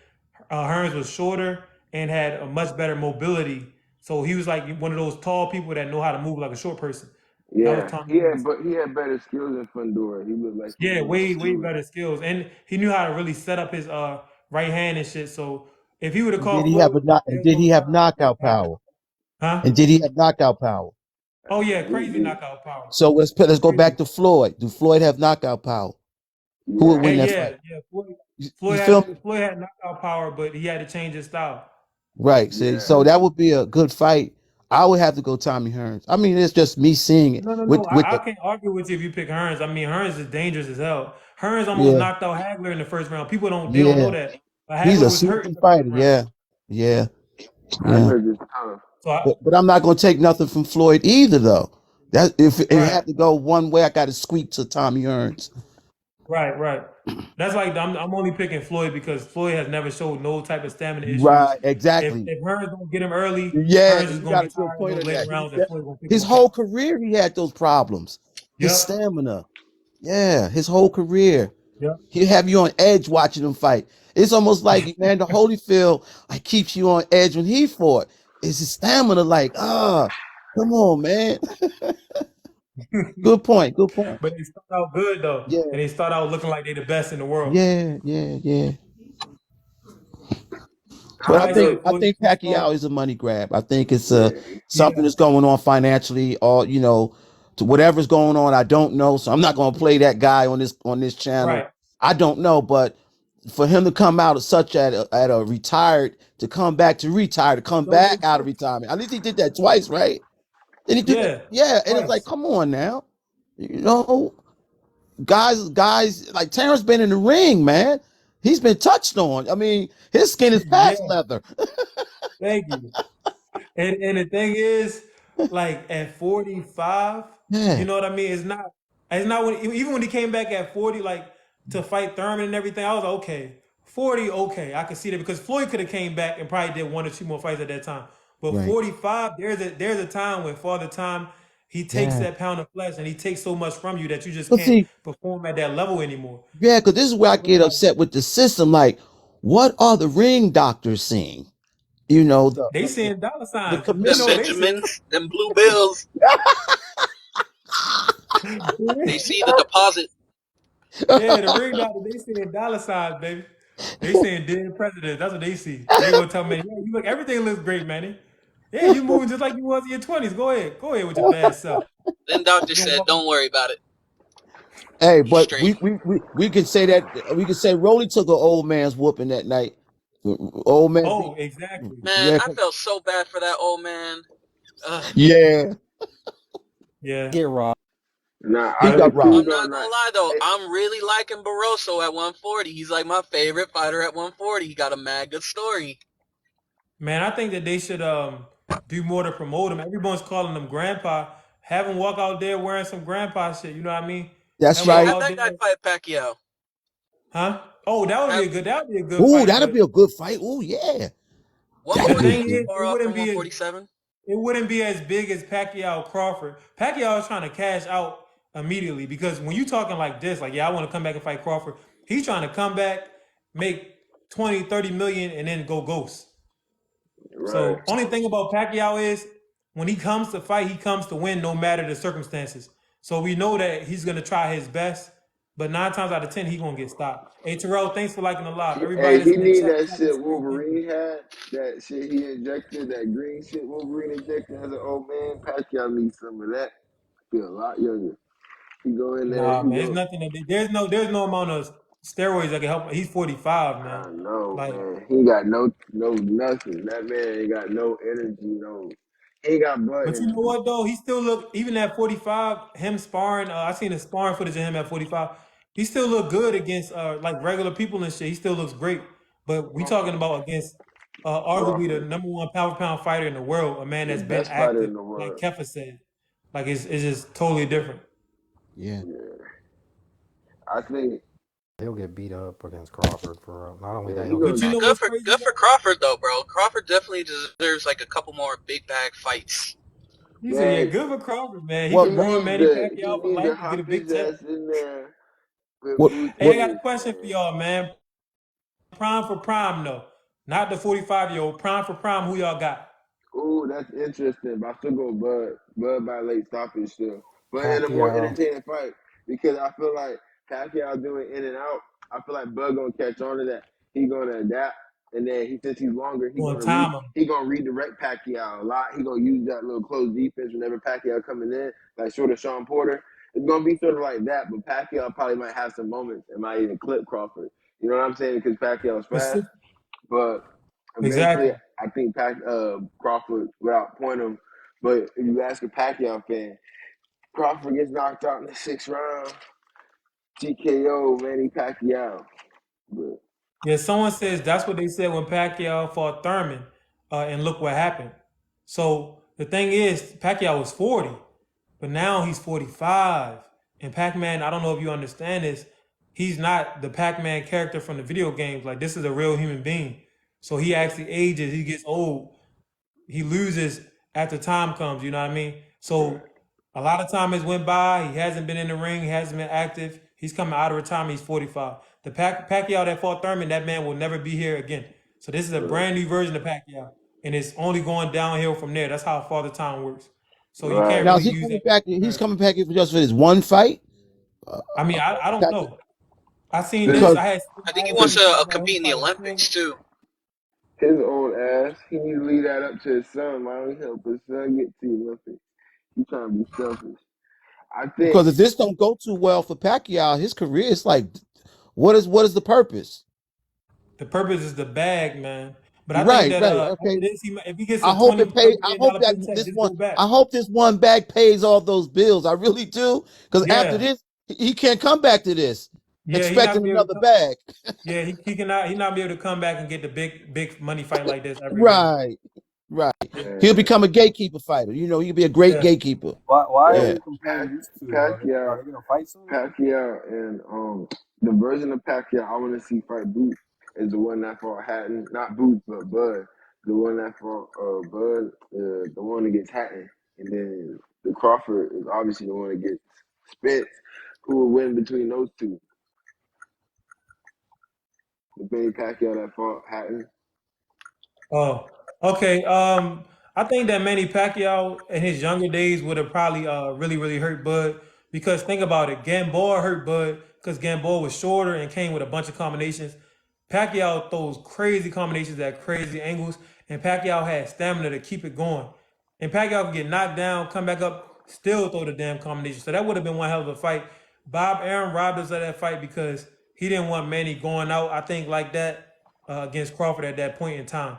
[SPEAKER 1] Hearns was shorter and had a much better mobility. So he was like one of those tall people that know how to move like a short person. That was
[SPEAKER 8] yeah,
[SPEAKER 1] Tommy
[SPEAKER 8] he had
[SPEAKER 1] Hearns.
[SPEAKER 8] but he had better skills than Fundora. He looked like he
[SPEAKER 1] Yeah,
[SPEAKER 8] was more
[SPEAKER 1] way
[SPEAKER 8] skilled.
[SPEAKER 1] better skills, and he knew how to really set up his right hand and shit. So if he would have
[SPEAKER 5] And did
[SPEAKER 1] caught
[SPEAKER 5] he
[SPEAKER 1] Floyd,
[SPEAKER 5] have
[SPEAKER 1] there's no
[SPEAKER 5] have
[SPEAKER 1] time that
[SPEAKER 5] knockout
[SPEAKER 1] happened.
[SPEAKER 5] power?
[SPEAKER 1] Huh?
[SPEAKER 5] And did he have knockout power?
[SPEAKER 1] Oh yeah,
[SPEAKER 8] He
[SPEAKER 1] crazy
[SPEAKER 8] did.
[SPEAKER 1] knockout power.
[SPEAKER 5] So let's go back
[SPEAKER 1] Crazy.
[SPEAKER 5] to Floyd. Do Floyd have knockout power? Who would
[SPEAKER 8] Yeah,
[SPEAKER 5] win
[SPEAKER 1] And
[SPEAKER 5] that
[SPEAKER 1] yeah,
[SPEAKER 5] fight?
[SPEAKER 1] yeah.
[SPEAKER 5] You feel me?
[SPEAKER 1] Floyd had knockout power, but he had to change his style.
[SPEAKER 5] Right. See,
[SPEAKER 8] yeah.
[SPEAKER 5] so that would be a good fight. I would have to go Tommy Hearns. I mean, it's just me seeing it
[SPEAKER 1] No.
[SPEAKER 5] with
[SPEAKER 1] I
[SPEAKER 5] the
[SPEAKER 1] can't argue with you if you pick Hearns. I mean, Hearns is dangerous as hell. Hearns almost
[SPEAKER 5] yeah,
[SPEAKER 1] knocked out Hagler in the first round. People don't know
[SPEAKER 5] yeah.
[SPEAKER 1] that. But
[SPEAKER 5] He's a
[SPEAKER 1] Hagler was hurt in
[SPEAKER 5] seasoned
[SPEAKER 1] the first
[SPEAKER 5] fighter.
[SPEAKER 1] round.
[SPEAKER 5] Yeah, yeah, yeah.
[SPEAKER 8] Hagler is tough.
[SPEAKER 1] So
[SPEAKER 5] But I'm not gonna take nothing from Floyd either, though. That if it
[SPEAKER 1] right.
[SPEAKER 5] had to go one way, I got to squeak to Tommy Hearns.
[SPEAKER 1] Right. That's like I'm only picking Floyd because Floyd has never showed no type of stamina issues.
[SPEAKER 5] Right. Exactly.
[SPEAKER 1] If Hearns don't get him early,
[SPEAKER 5] Yeah,
[SPEAKER 1] Hearns is
[SPEAKER 5] you
[SPEAKER 1] gonna
[SPEAKER 5] got
[SPEAKER 1] be
[SPEAKER 5] a good
[SPEAKER 1] tired in
[SPEAKER 5] point
[SPEAKER 1] those
[SPEAKER 5] on
[SPEAKER 1] later
[SPEAKER 5] that.
[SPEAKER 1] rounds, and Floyd gonna pick him
[SPEAKER 5] His
[SPEAKER 1] apart.
[SPEAKER 5] whole career, he had those problems. His
[SPEAKER 1] Yep.
[SPEAKER 5] stamina. Yeah, his whole career.
[SPEAKER 1] Yep.
[SPEAKER 5] He have you on edge watching him fight. It's almost like Evander Holyfield like keeps you on edge when he fought. It's his stamina like, come on, man. Good point. Good point.
[SPEAKER 1] But they start out good though,
[SPEAKER 5] Yeah,
[SPEAKER 1] and they start out looking like they the best in the world.
[SPEAKER 5] yeah. But
[SPEAKER 8] I
[SPEAKER 1] Somebody
[SPEAKER 8] feel
[SPEAKER 1] said
[SPEAKER 5] I
[SPEAKER 1] Floyd
[SPEAKER 5] think
[SPEAKER 1] too strong.
[SPEAKER 5] Pacquiao is a money grab. I think it's
[SPEAKER 8] yeah.
[SPEAKER 5] something
[SPEAKER 1] Yeah.
[SPEAKER 5] that's going on financially, or to whatever's going on. I don't know, so I'm not going to play that guy on this channel.
[SPEAKER 1] Right.
[SPEAKER 5] I don't know, but for him to come out of such at a retired to come back to retire to come
[SPEAKER 1] Don't
[SPEAKER 5] back
[SPEAKER 1] make
[SPEAKER 5] out of
[SPEAKER 1] sense.
[SPEAKER 5] retirement. At least he did that twice, right? Did he do that?
[SPEAKER 1] Yeah.
[SPEAKER 5] Yeah, and it's like,
[SPEAKER 1] Twice.
[SPEAKER 5] come on now, you know, guys like Terrence been in the ring, man. He's been touched on. I mean, his skin is
[SPEAKER 1] Yeah.
[SPEAKER 5] past leather.
[SPEAKER 1] Thank you. And the thing is, like at 45, you
[SPEAKER 5] Yeah,
[SPEAKER 1] know what I mean? It's not when even when he came back at 40, like to fight Thurman and everything, I was like, okay, 40, okay, I could see that because Floyd could have came back and probably did one or two more fights at that time. But
[SPEAKER 5] right.
[SPEAKER 1] 45, there's a time when Father Time he takes
[SPEAKER 5] Yeah.
[SPEAKER 1] that pound of flesh and he takes so much from you that you just
[SPEAKER 5] But
[SPEAKER 1] can't
[SPEAKER 5] see,
[SPEAKER 1] perform at that level anymore.
[SPEAKER 5] yeah, because this is where I
[SPEAKER 1] So it's
[SPEAKER 5] get
[SPEAKER 1] like
[SPEAKER 5] upset with the system. Like, what are the ring doctors seeing? You know,
[SPEAKER 1] they seeing dollar
[SPEAKER 5] the
[SPEAKER 1] signs. You
[SPEAKER 6] The
[SPEAKER 1] know what
[SPEAKER 5] commission.
[SPEAKER 1] they seeing.
[SPEAKER 6] Benjamins, them blue bills. They see the deposit.
[SPEAKER 1] Yeah, the ring doctor, they saying dollar signs, baby. They saying dead presidents. That's what they see. They gonna tell me, yeah, you look, everything looks great, Manny. Yeah, you moving just like you was in your 20s. Go ahead. Go ahead with your bad self.
[SPEAKER 6] Then doctor
[SPEAKER 1] You gonna
[SPEAKER 6] said,
[SPEAKER 1] walk
[SPEAKER 6] "Don't worry about it.
[SPEAKER 5] Hey,
[SPEAKER 6] You
[SPEAKER 5] but
[SPEAKER 6] straight."
[SPEAKER 5] we can say that we can say Rolly took an old man's whooping that night. Old man beat,
[SPEAKER 1] Oh, exactly.
[SPEAKER 6] Man,
[SPEAKER 5] yeah,
[SPEAKER 6] I felt so bad for that old man. Ugh.
[SPEAKER 5] yeah.
[SPEAKER 1] Yeah.
[SPEAKER 4] Get robbed.
[SPEAKER 8] Nah,
[SPEAKER 5] He
[SPEAKER 8] I
[SPEAKER 1] Yep.
[SPEAKER 5] got
[SPEAKER 8] did too
[SPEAKER 5] robbed.
[SPEAKER 6] I'm
[SPEAKER 8] though.
[SPEAKER 6] not
[SPEAKER 8] Not
[SPEAKER 6] gonna lie though,
[SPEAKER 8] eh,
[SPEAKER 6] I'm really liking Barroso at 140. He's like my favorite fighter at 140. He got a mad good story.
[SPEAKER 1] Man, I think that they should do more to promote him. Everyone's calling him grandpa. Have him walk out there wearing some grandpa shit. You know what I mean?
[SPEAKER 5] That's
[SPEAKER 1] Have him
[SPEAKER 6] Yeah,
[SPEAKER 1] walk
[SPEAKER 5] right.
[SPEAKER 6] have
[SPEAKER 1] out
[SPEAKER 6] that guy
[SPEAKER 1] there,
[SPEAKER 6] fight Pacquiao.
[SPEAKER 1] huh? Oh,
[SPEAKER 6] Have
[SPEAKER 1] that would be a good
[SPEAKER 5] Ooh,
[SPEAKER 1] fight,
[SPEAKER 5] that'll
[SPEAKER 1] but
[SPEAKER 5] be a good fight. Ooh, yeah.
[SPEAKER 1] but
[SPEAKER 5] That'll
[SPEAKER 1] the
[SPEAKER 5] be a
[SPEAKER 6] 140
[SPEAKER 1] thing
[SPEAKER 6] ain't too
[SPEAKER 5] good.
[SPEAKER 1] is,
[SPEAKER 6] far off from 147.
[SPEAKER 1] it wouldn't be as big as Pacquiao Crawford. Pacquiao is trying to cash out immediately because when you talking like this, like yeah, I want to come back and fight Crawford. He's trying to come back, make 20, 30 million, and then go ghost.
[SPEAKER 8] right.
[SPEAKER 1] So only thing about Pacquiao is when he comes to fight, he comes to win no matter the circumstances. So we know that he's gonna try his best, but 9 times out of 10 he gonna get stopped. Hey Terrell, thanks for liking the live. Everybody
[SPEAKER 8] Hey,
[SPEAKER 1] that's
[SPEAKER 8] he
[SPEAKER 1] in the
[SPEAKER 8] need
[SPEAKER 1] chat,
[SPEAKER 8] that
[SPEAKER 1] tap the
[SPEAKER 8] shit
[SPEAKER 1] screen. Thank you.
[SPEAKER 8] Wolverine had. That shit he injected, that green shit Wolverine injected as an old man. Pacquiao needs some of that. Feel a lot younger. He go in there,
[SPEAKER 1] Nah,
[SPEAKER 8] he
[SPEAKER 1] man, there's
[SPEAKER 8] go.
[SPEAKER 1] nothing that there's no amount of steroids that can help. He's 45, man.
[SPEAKER 8] I know,
[SPEAKER 1] Like,
[SPEAKER 8] man. He got no nothing. That man ain't got no energy. No, he ain't got blood
[SPEAKER 1] but you know
[SPEAKER 8] energy.
[SPEAKER 1] what though? He still look even at 45. Him sparring, I seen the sparring footage of him at 45. He still look good against like regular people and shit. He still looks great. But we talking
[SPEAKER 8] Crawford,
[SPEAKER 1] about against arguably the
[SPEAKER 8] Crawford,
[SPEAKER 1] number one pound for pound fighter in the world, a man
[SPEAKER 8] the
[SPEAKER 1] that's been
[SPEAKER 8] best fighter
[SPEAKER 1] active,
[SPEAKER 8] in the
[SPEAKER 1] like
[SPEAKER 8] world.
[SPEAKER 1] Kefa said. Like it's just totally different.
[SPEAKER 5] Yeah.
[SPEAKER 8] Yeah, I think.
[SPEAKER 4] He'll get beat up against Crawford for real. Not only
[SPEAKER 8] Yeah,
[SPEAKER 4] that,
[SPEAKER 8] he
[SPEAKER 4] he'll get
[SPEAKER 1] But
[SPEAKER 8] gonna.
[SPEAKER 1] you
[SPEAKER 6] Man,
[SPEAKER 1] know
[SPEAKER 6] good
[SPEAKER 1] what's
[SPEAKER 6] for
[SPEAKER 1] crazy
[SPEAKER 6] good for
[SPEAKER 1] though?
[SPEAKER 6] Crawford though, bro. Crawford definitely deserves like a couple more big bag fights.
[SPEAKER 1] He said, "Yeah,
[SPEAKER 8] Man,
[SPEAKER 1] good for Crawford, man. He
[SPEAKER 5] What
[SPEAKER 1] could
[SPEAKER 8] he
[SPEAKER 1] ruin
[SPEAKER 8] needs
[SPEAKER 1] Manny
[SPEAKER 8] to. He
[SPEAKER 1] Pacquiao for
[SPEAKER 8] needs to
[SPEAKER 1] life and get
[SPEAKER 8] hop
[SPEAKER 1] a big
[SPEAKER 8] his
[SPEAKER 1] check."
[SPEAKER 8] ass in there with
[SPEAKER 5] what
[SPEAKER 8] Bruce
[SPEAKER 1] Hey, I
[SPEAKER 5] what
[SPEAKER 1] got a
[SPEAKER 8] Willis,
[SPEAKER 1] question for
[SPEAKER 8] man.
[SPEAKER 1] y'all, man. Prime for prime, though. Not the 45-year-old. Prime for prime, who y'all got?
[SPEAKER 8] Ooh, that's interesting. But I still go Bud. Bud by late stoppage still. But in a more
[SPEAKER 4] Pacquiao.
[SPEAKER 8] entertaining fight because I feel like Pacquiao doing in and out. I feel like Bud gonna catch on to that. He gonna adapt, and then since he's longer,
[SPEAKER 1] On timer.
[SPEAKER 8] he gonna redirect Pacquiao a lot. He gonna use that little close defense whenever Pacquiao coming in, like sort of Sean Porter. It's gonna be sort of like that. But Pacquiao probably might have some moments and might even clip Crawford. You know what I'm saying? Because Pacquiao's fast. But eventually,
[SPEAKER 1] Exactly.
[SPEAKER 8] I think Crawford would outpoint him. But if you ask a Pacquiao fan, Crawford gets knocked out in the 6th round. TKO Manny Pacquiao. But
[SPEAKER 1] Yeah, someone says that's what they said when Pacquiao fought Thurman, and look what happened. So the thing is, Pacquiao was 40, but now he's 45. And Pac-Man, I don't know if you understand this, he's not the Pac-Man character from the video games. Like this is a real human being. So he actually ages, he gets old, he loses after time comes. You know what I mean? So a lot of time has went by. He hasn't been in the ring. He hasn't been active. He's coming out of retirement. He's 45. The Pacquiao that fought Thurman, that man will never be here again. So this is a brand new version of Pacquiao, and it's only going downhill from there. That's how Father Time works. So you can't
[SPEAKER 8] right.
[SPEAKER 5] now
[SPEAKER 1] really
[SPEAKER 5] is he
[SPEAKER 1] use
[SPEAKER 5] coming
[SPEAKER 1] that
[SPEAKER 5] back?
[SPEAKER 1] as a
[SPEAKER 5] He's
[SPEAKER 1] comparison.
[SPEAKER 5] coming back for just for this one fight?
[SPEAKER 1] I mean, I don't
[SPEAKER 5] Pacquiao?
[SPEAKER 1] know. I seen
[SPEAKER 8] This
[SPEAKER 1] this.
[SPEAKER 5] Because
[SPEAKER 6] I think
[SPEAKER 1] I
[SPEAKER 6] he
[SPEAKER 1] had
[SPEAKER 6] wants
[SPEAKER 1] seen
[SPEAKER 6] to
[SPEAKER 1] something about him
[SPEAKER 6] compete in the
[SPEAKER 1] fighting King.
[SPEAKER 6] Olympics too.
[SPEAKER 8] his own ass. He needs to leave that up to his son. Why don't he help his son get to the Olympics? He trying to be selfish. I think
[SPEAKER 5] because if this don't go too well for Pacquiao, his career is like, what is the purpose?
[SPEAKER 1] The purpose is the bag, man. But I think
[SPEAKER 5] Right,
[SPEAKER 1] that
[SPEAKER 5] right.
[SPEAKER 1] after
[SPEAKER 5] Okay.
[SPEAKER 1] this, if he gets
[SPEAKER 5] I
[SPEAKER 1] a
[SPEAKER 5] hope
[SPEAKER 1] 20,
[SPEAKER 5] it pay.
[SPEAKER 1] 30
[SPEAKER 5] I
[SPEAKER 1] million
[SPEAKER 5] hope
[SPEAKER 1] dollar
[SPEAKER 5] that
[SPEAKER 1] paycheck,
[SPEAKER 5] this
[SPEAKER 1] just
[SPEAKER 5] one.
[SPEAKER 1] go back.
[SPEAKER 5] I hope this one bag pays all those bills. I really do. Because after
[SPEAKER 1] Yeah,
[SPEAKER 5] this, he can't come back to this
[SPEAKER 1] yeah, he not
[SPEAKER 5] expecting
[SPEAKER 1] gonna be able to
[SPEAKER 5] another
[SPEAKER 1] come.
[SPEAKER 5] bag.
[SPEAKER 1] Yeah, he not be able to come back and get the big money fight like this ever again.
[SPEAKER 5] Right, right. He'll
[SPEAKER 8] man,
[SPEAKER 5] become a gatekeeper fighter. He'll be a great
[SPEAKER 1] Yeah,
[SPEAKER 5] gatekeeper.
[SPEAKER 7] Why are
[SPEAKER 8] man,
[SPEAKER 5] Yeah.
[SPEAKER 7] we comparing these two? Are
[SPEAKER 8] Pacquiao,
[SPEAKER 7] they gonna fight soon?
[SPEAKER 8] And the version of Pacquiao I want to see fight Boots is the one that fought Hatton, not Boots but Bud, the one that fought Bud, the one that gets Hatton, and then the Crawford is obviously the one that gets Spence. Who will win between those two? The Benny Pacquiao that fought Hatton.
[SPEAKER 1] Oh, okay. I think that Manny Pacquiao in his younger days would have probably really hurt Bud because think about it, Gamboa hurt Bud. because Gamboa was shorter and came with a bunch of combinations. Pacquiao throws crazy combinations at crazy angles, and Pacquiao had stamina to keep it going. And Pacquiao could get knocked down, come back up, still throw the damn combination. So that would have been one hell of a fight. Bob Arum robbed us of that fight because he didn't want Manny going out, I think, like that against Crawford at that point in time.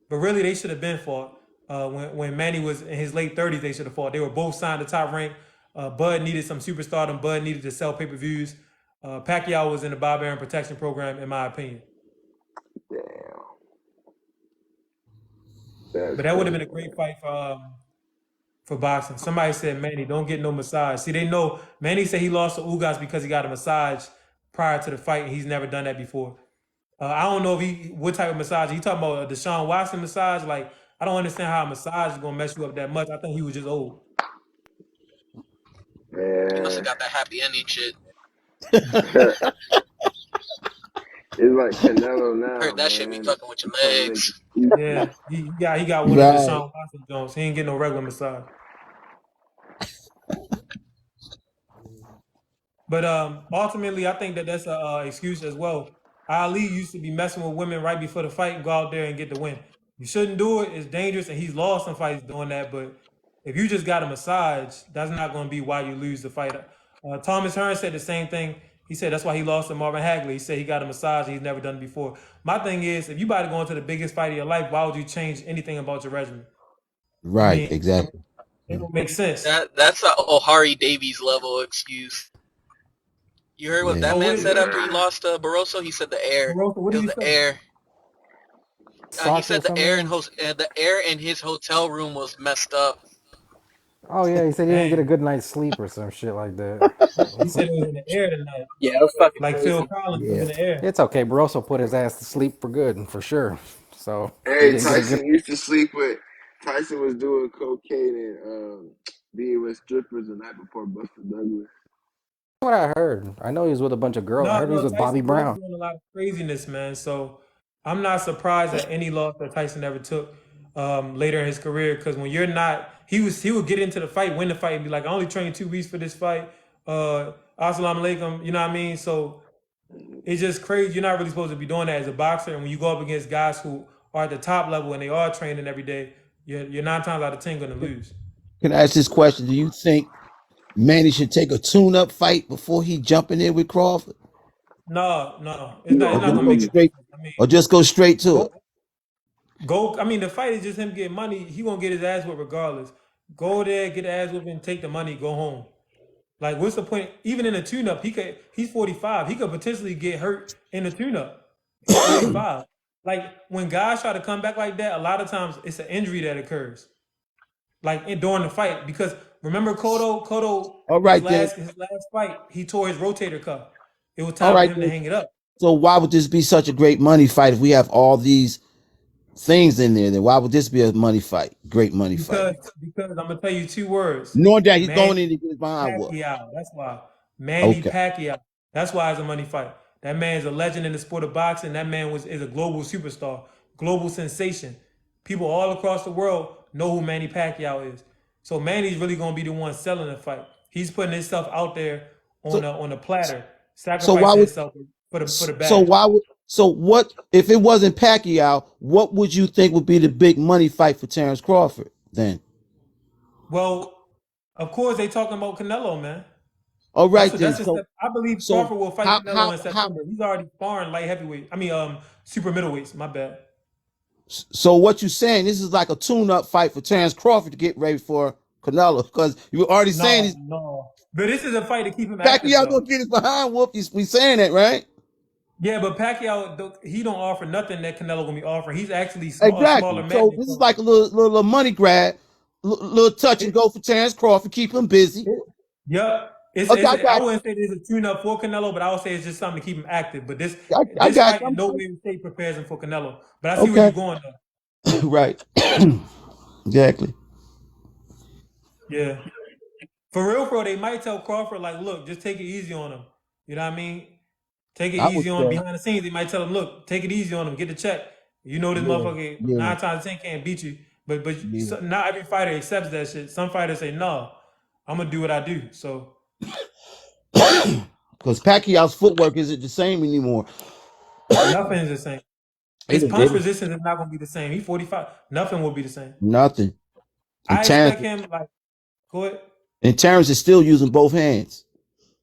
[SPEAKER 1] But really, they should have been fought. When Manny was in his late 30s, they should have fought. They were both signed to Top Rank. Bud needed some superstardom. Bud needed to sell pay-per-views. Pacquiao was in the Bob Arum protection program, in my opinion.
[SPEAKER 8] Damn.
[SPEAKER 1] But
[SPEAKER 8] That's
[SPEAKER 1] that would have been a
[SPEAKER 8] crazy.
[SPEAKER 1] great fight for boxing. Somebody said Manny, don't get no massage. See, they know Manny said he lost to Ugas because he got a massage prior to the fight, and he's never done that before. I don't know if what type of massage. He talking about a Deshaun Watson massage. Like, I don't understand how a massage is gonna mess you up that much. I think he was just old.
[SPEAKER 6] He must
[SPEAKER 8] Man.
[SPEAKER 6] have got that happy ending shit.
[SPEAKER 8] It's like Canelo now,
[SPEAKER 6] Heard that shit be
[SPEAKER 8] man.
[SPEAKER 6] fucking with your
[SPEAKER 8] Trying to make
[SPEAKER 6] legs.
[SPEAKER 8] excuses.
[SPEAKER 1] Yeah, he got one of the
[SPEAKER 5] Right.
[SPEAKER 1] Deshaun Watson Jones. He ain't getting no regular massage. But ultimately, I think that that's a excuse as well. Ali used to be messing with women right before the fight and go out there and get the win. You shouldn't do it. It's dangerous, and he's lost some fights doing that. But if you just got a massage, that's not going to be why you lose the fight. Thomas Hearn said the same thing. He said that's why he lost to Marvin Hagler. He said he got a massage he's never done before. My thing is, if you about to go into the biggest fight of your life, why would you change anything about your regimen? I
[SPEAKER 5] Right.
[SPEAKER 1] mean,
[SPEAKER 5] Exactly.
[SPEAKER 1] it don't make sense.
[SPEAKER 6] That's a O'Hari Davies level excuse. You heard what
[SPEAKER 5] Yeah.
[SPEAKER 6] that
[SPEAKER 1] Oh, what
[SPEAKER 6] man
[SPEAKER 1] is
[SPEAKER 6] said
[SPEAKER 1] it?
[SPEAKER 6] after he lost to Barroso? He said the air.
[SPEAKER 1] Barossa, what
[SPEAKER 6] It
[SPEAKER 1] did
[SPEAKER 6] was
[SPEAKER 1] he
[SPEAKER 6] the
[SPEAKER 1] say?
[SPEAKER 6] air. He
[SPEAKER 4] Soccer or
[SPEAKER 6] said the
[SPEAKER 4] something
[SPEAKER 6] air
[SPEAKER 4] to
[SPEAKER 6] in
[SPEAKER 4] him?
[SPEAKER 6] the air in his hotel room was messed up.
[SPEAKER 4] Oh yeah, he said he didn't get a
[SPEAKER 1] Dang.
[SPEAKER 4] good night's sleep or some shit like that.
[SPEAKER 1] He said it was in the air tonight.
[SPEAKER 9] Yeah, it was fucking
[SPEAKER 1] Like Phil
[SPEAKER 9] crazy.
[SPEAKER 1] Collins was
[SPEAKER 5] Yeah.
[SPEAKER 1] in the air.
[SPEAKER 4] It's okay. Barroso put his ass to sleep for good, for sure. So he
[SPEAKER 8] Hey,
[SPEAKER 4] didn't get a good.
[SPEAKER 8] Tyson used to sleep with. Tyson was doing cocaine and being with strippers the night before Buster Douglas.
[SPEAKER 4] That's what I heard. I know he was with a bunch of girls. I
[SPEAKER 1] No,
[SPEAKER 4] heard he was
[SPEAKER 1] no,
[SPEAKER 4] with Bobby
[SPEAKER 1] Tyson was
[SPEAKER 4] Brown.
[SPEAKER 1] doing a lot of craziness, man. So I'm not surprised at any loss that Tyson ever took later in his career. Because when you're not, he would get into the fight, win the fight, and be like, I only trained 2 weeks for this fight. Assalamu alaikum, you know what I mean? So it's just crazy. You're not really supposed to be doing that as a boxer. And when you go up against guys who are at the top level and they are training every day, you're 9 times out of 10 going to lose.
[SPEAKER 5] Can I ask this question? Do you think Manny should take a tune-up fight before he jump in there with Crawford,
[SPEAKER 1] No, no,
[SPEAKER 5] or
[SPEAKER 1] it's not
[SPEAKER 5] just
[SPEAKER 1] gonna
[SPEAKER 5] go
[SPEAKER 1] make a
[SPEAKER 5] straight,
[SPEAKER 1] difference. I mean,
[SPEAKER 5] or just go straight to it?
[SPEAKER 1] go I mean, the fight is just him getting money. He gonna get his ass whipped regardless. Go there, get the ass whipped, and take the money, go home. Like, what's the point? Even in a tune-up, he's 45. He could potentially get hurt in a tune-up. He's 45. Like, when guys try to come back like that, a lot of times it's an injury that occurs. Like during the fight. Because remember Cotto? Cotto,
[SPEAKER 5] All
[SPEAKER 1] his
[SPEAKER 5] right then.
[SPEAKER 1] last his last fight, he tore his rotator cuff. It was
[SPEAKER 5] All
[SPEAKER 1] time for
[SPEAKER 5] right
[SPEAKER 1] him to
[SPEAKER 5] then.
[SPEAKER 1] hang it up.
[SPEAKER 5] So why would this be such a great money fight if we have all these things in there? Then why would this be a money fight? Great money fight.
[SPEAKER 1] Because I'm gonna tell you 2 words.
[SPEAKER 5] Knowing that he's going
[SPEAKER 1] Manny
[SPEAKER 5] in to get his behind whooped.
[SPEAKER 1] Pacquiao. That's why. Manny
[SPEAKER 5] Okay.
[SPEAKER 1] Pacquiao. That's why it's a money fight. That man's a legend in the sport of boxing. That man is a global superstar, global sensation. People all across the world know who Manny Pacquiao is. So Manny's really gonna be the one selling the fight. He's putting himself out there
[SPEAKER 5] So
[SPEAKER 1] on a platter,
[SPEAKER 5] so why
[SPEAKER 1] sacrificing
[SPEAKER 5] would
[SPEAKER 1] himself for the
[SPEAKER 5] so
[SPEAKER 1] bag.
[SPEAKER 5] why would so what if it wasn't Pacquiao? What would you think would be the big money fight for Terrence Crawford then?
[SPEAKER 1] Well, of course they talking about Canelo, man.
[SPEAKER 5] All right then.
[SPEAKER 1] That's a step. I believe
[SPEAKER 5] So
[SPEAKER 1] Crawford will fight Canelo in September. He's already sparring light heavyweight. I mean, super middleweights. My bad.
[SPEAKER 5] so what you saying? This is like a tune-up fight for Terrence Crawford to get ready for Canelo because you were already saying
[SPEAKER 1] No,
[SPEAKER 5] he's
[SPEAKER 1] no. But this is a fight to keep him active,
[SPEAKER 5] Pacquiao gonna
[SPEAKER 1] though.
[SPEAKER 5] get his behind whooped. We saying that, right?
[SPEAKER 1] Yeah, but Pacquiao, he don't offer nothing that Canelo gonna be offering. He's actually a smaller
[SPEAKER 5] Exactly.
[SPEAKER 1] man
[SPEAKER 5] So
[SPEAKER 1] than
[SPEAKER 5] this is
[SPEAKER 1] Crawford.
[SPEAKER 5] like a little money grab, little touch and
[SPEAKER 1] It,
[SPEAKER 5] go for Terrence Crawford, keep him busy.
[SPEAKER 1] yep.
[SPEAKER 5] Okay, I
[SPEAKER 1] I
[SPEAKER 5] got
[SPEAKER 1] wouldn't say there's a tune-up for Canelo, but I would say it's just something to keep him active. But this
[SPEAKER 5] you. I
[SPEAKER 1] this
[SPEAKER 5] got
[SPEAKER 1] fight
[SPEAKER 5] you.
[SPEAKER 1] in no way shape prepares him for Canelo. But I see where
[SPEAKER 5] Okay.
[SPEAKER 1] you're going, though.
[SPEAKER 5] Right. Exactly.
[SPEAKER 1] Yeah. For real, they might tell Crawford, like, look, just take it easy on him. You know what I mean? Take it
[SPEAKER 5] I would
[SPEAKER 1] easy on him.
[SPEAKER 5] say,
[SPEAKER 1] Behind the scenes. They might tell him, look, take it easy on him. Get the check. You know this
[SPEAKER 5] yeah,
[SPEAKER 1] motherfucker
[SPEAKER 5] yeah,
[SPEAKER 1] 9 times 10 can't beat you. But
[SPEAKER 5] yeah.
[SPEAKER 1] not every fighter accepts that shit. Some fighters say, no, I'm gonna do what I do. So
[SPEAKER 5] because Pacquiao's footwork isn't the same anymore.
[SPEAKER 1] Nothing is the same. His punch resistance is not going to be the same. He's 45. Nothing will be the same.
[SPEAKER 5] Nothing. And
[SPEAKER 1] I
[SPEAKER 5] Terrence,
[SPEAKER 1] expect him like go ahead.
[SPEAKER 5] and Terrence is still using both hands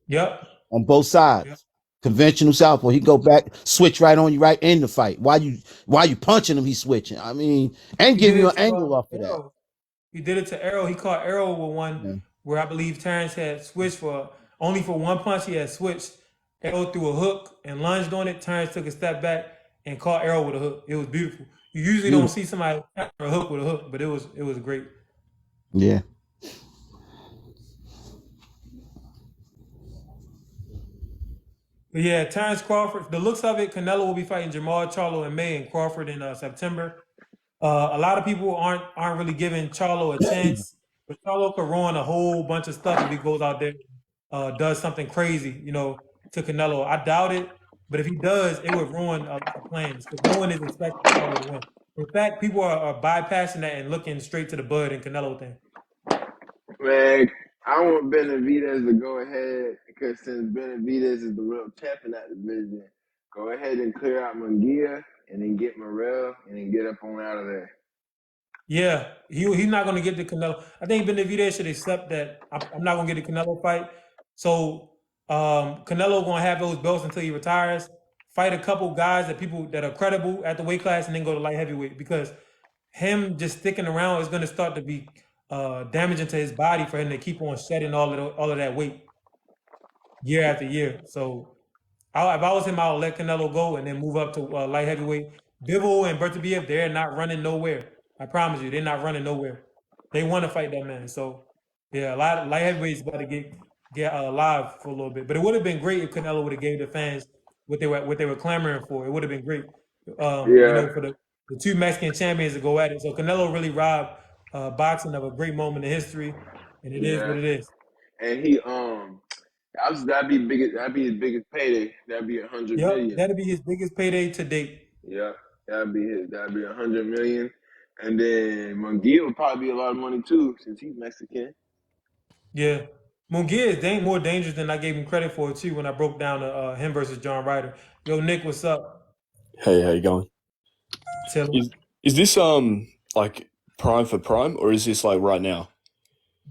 [SPEAKER 1] Yep.
[SPEAKER 5] on both
[SPEAKER 1] Yep.
[SPEAKER 5] sides. Conventional southpaw. He go back, switch right on you right in the fight. Why you punching him? He's switching. I mean, and
[SPEAKER 1] He
[SPEAKER 5] give
[SPEAKER 1] did
[SPEAKER 5] you
[SPEAKER 1] it
[SPEAKER 5] an
[SPEAKER 1] to
[SPEAKER 5] angle off of that.
[SPEAKER 1] Arrow. He did it to Arrow. He caught Arrow with one
[SPEAKER 5] Yeah.
[SPEAKER 1] where I believe Terrence had switched for only for one punch. He had switched. Arrow threw a hook and lunged on it. Terrence took a step back and caught Arrow with a hook. It was beautiful. You usually don't
[SPEAKER 5] Beautiful.
[SPEAKER 1] see somebody counter a hook with a hook, but it was great.
[SPEAKER 5] Yeah.
[SPEAKER 1] But yeah, Terrence Crawford. The looks of it, Canelo will be fighting Jamal Charlo in May and Crawford in September. A lot of people aren't really giving Charlo a chance, but Charlo could ruin a whole bunch of stuff if he goes out there, does something crazy, to Canelo. I doubt it, but if he does, it would ruin a lot of plans because no one is expecting Charlo to win. In fact, people are bypassing that and looking straight to the Bud and Canelo thing.
[SPEAKER 8] Man, I want Benavidez to go ahead because since Benavidez is the real champ in that division, go ahead and clear out Munguia and then get Morrell and then get up on out of there.
[SPEAKER 1] Yeah, he's not going to get the Canelo. I think Benavidez should accept that I'm not going to get the Canelo fight. So Canelo going to have those belts until he retires. Fight a couple guys that are credible at the weight class, and then go to light heavyweight because him just sticking around is going to start to be damaging to his body for him to keep on shedding all of that weight year after year. So if I was him, I would let Canelo go and then move up to light heavyweight. Bivol and Bertabiev, they're not running nowhere. I promise you, they're not running nowhere. They want to fight that man. So, yeah, a lot of light heavyweights got to get live for a little bit. But it would have been great if Canelo would have gave the fans what they were clamoring for. It would have been great,
[SPEAKER 8] Yeah,
[SPEAKER 1] for the two Mexican champions to go at it. So Canelo really robbed boxing of a great moment in history, and it is
[SPEAKER 8] yeah.
[SPEAKER 1] what it is.
[SPEAKER 8] And he that'd be his biggest payday. That'd be 100
[SPEAKER 1] Yep,
[SPEAKER 8] million.
[SPEAKER 1] that'll be his biggest payday to date.
[SPEAKER 8] Yeah, that'd be 100 million. And then Munguia would probably be a lot of money too, since he's Mexican.
[SPEAKER 1] Yeah. Munguia is more dangerous than I gave him credit for too when I broke down him versus John Ryder. Yo, Nick, what's up?
[SPEAKER 9] Hey, how you going?
[SPEAKER 1] Chilling.
[SPEAKER 9] Is this like prime for prime, or is this like right now?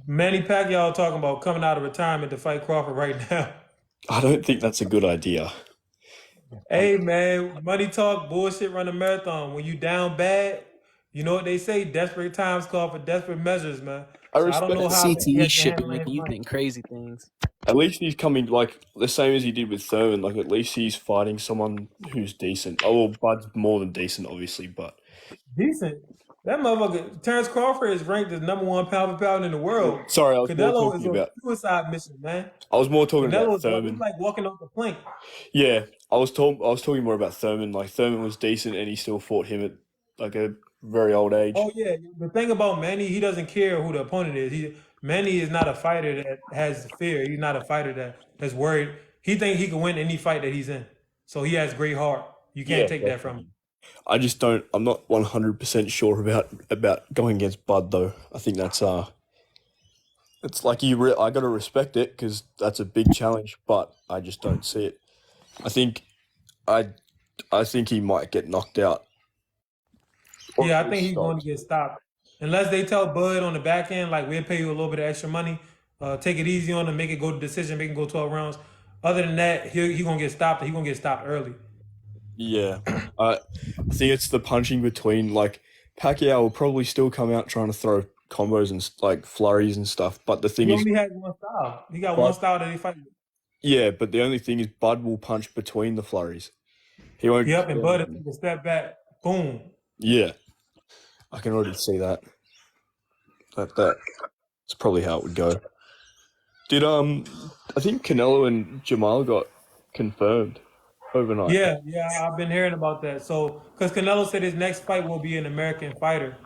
[SPEAKER 1] Manny Pacquiao talking about coming out of retirement to fight Crawford right now.
[SPEAKER 9] I don't think that's a good idea.
[SPEAKER 1] Hey man, money talk, bullshit, run a marathon. When you down bad, you know what they say, desperate times call for desperate measures, man.
[SPEAKER 9] I
[SPEAKER 1] So I don't
[SPEAKER 9] respect
[SPEAKER 1] know
[SPEAKER 10] That
[SPEAKER 1] how he
[SPEAKER 10] CTE
[SPEAKER 1] has been
[SPEAKER 10] shit be
[SPEAKER 1] handling
[SPEAKER 10] making
[SPEAKER 1] his
[SPEAKER 10] you
[SPEAKER 1] money.
[SPEAKER 10] think crazy things.
[SPEAKER 9] At least he's coming like the same as he did with Thurman. Like at least he's fighting someone who's decent. Oh, well, Bud's more than decent, obviously, but
[SPEAKER 1] Decent. That motherfucker, Terrence Crawford is ranked as #1 pound for pound in the world.
[SPEAKER 9] sorry, I was more
[SPEAKER 1] Canelo is
[SPEAKER 9] talking
[SPEAKER 1] on a
[SPEAKER 9] about.
[SPEAKER 1] suicide mission, man.
[SPEAKER 9] I was more talking about
[SPEAKER 1] Canelo is he's
[SPEAKER 9] Thurman.
[SPEAKER 1] like walking off the plank.
[SPEAKER 9] Yeah, I was talking more about Thurman. Like Thurman was decent, and he still fought him at like a very old age.
[SPEAKER 1] Oh yeah, the thing about Manny, he doesn't care who the opponent is. Manny is not a fighter that has fear. He's not a fighter that's worried. He thinks he can win any fight that he's in. So he has great heart. You can't
[SPEAKER 9] Yeah,
[SPEAKER 1] take that from him.
[SPEAKER 9] I just don't. I'm not 100% sure about going against Bud though. I think that's it's like I got to respect it because that's a big challenge, but I just don't see it. I think I I think he might get knocked out or
[SPEAKER 1] Yeah,
[SPEAKER 9] at
[SPEAKER 1] I think
[SPEAKER 9] least
[SPEAKER 1] he's going to
[SPEAKER 9] stopped.
[SPEAKER 1] get stopped. Unless they tell Bud on the back end, like we'll pay you a little bit of extra money, take it easy on him, make it go to decision, make him go 12 rounds. Other than that, he gonna get stopped. He gonna get stopped early.
[SPEAKER 9] Yeah, I think it's the punching between like Pacquiao will probably still come out trying to throw combos and like flurries and stuff, but the thing
[SPEAKER 1] He
[SPEAKER 9] is,
[SPEAKER 1] only has one style. He got one
[SPEAKER 9] Bud,
[SPEAKER 1] style that he fight.
[SPEAKER 9] yeah, but the only thing is Bud will punch between the flurries. He won't.
[SPEAKER 1] Yep, and Bud will take a step back. Boom.
[SPEAKER 9] Yeah, I can already see that. That's probably how it would go. Did I think Canelo and Jamal got confirmed overnight.
[SPEAKER 1] Yeah, I've been hearing about that. So, because Canelo said his next fight will be an American fighter.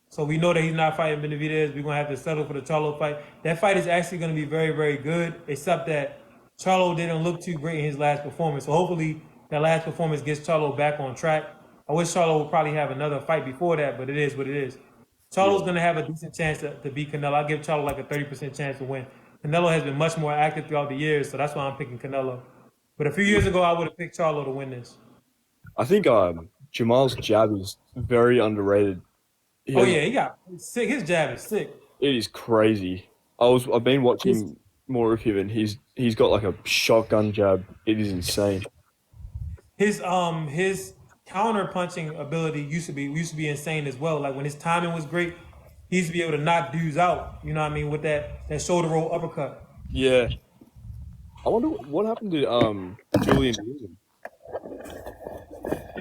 [SPEAKER 1] So we know that he's not fighting Benavidez. We're gonna have to settle for the Charlo fight. That fight is actually gonna be very, very good, except that Charlo didn't look too great in his last performance. So hopefully that last performance gets Charlo back on track. I wish Charlo would probably have another fight before that, but it is what it is.
[SPEAKER 9] Yeah,
[SPEAKER 1] Charlo's gonna have a decent chance to beat Canelo. I'll give Charlo like a 30% chance to win. Canelo has been much more active throughout the years, so that's why I'm picking Canelo. But a few years ago, I would have picked Charlo to win this.
[SPEAKER 9] I think Jamal's jab is very underrated. He
[SPEAKER 1] Oh
[SPEAKER 9] has,
[SPEAKER 1] yeah, he got sick. His jab is sick.
[SPEAKER 9] it is crazy. I've been
[SPEAKER 1] His
[SPEAKER 9] watching more of him, and he's got like a shotgun jab. It is insane.
[SPEAKER 1] his counter punching ability used to be insane as well. Like when his timing was great, he used to be able to knock dudes out. You know what I mean, with that shoulder roll uppercut.
[SPEAKER 9] Yeah. I wonder what happened to Julian Williams.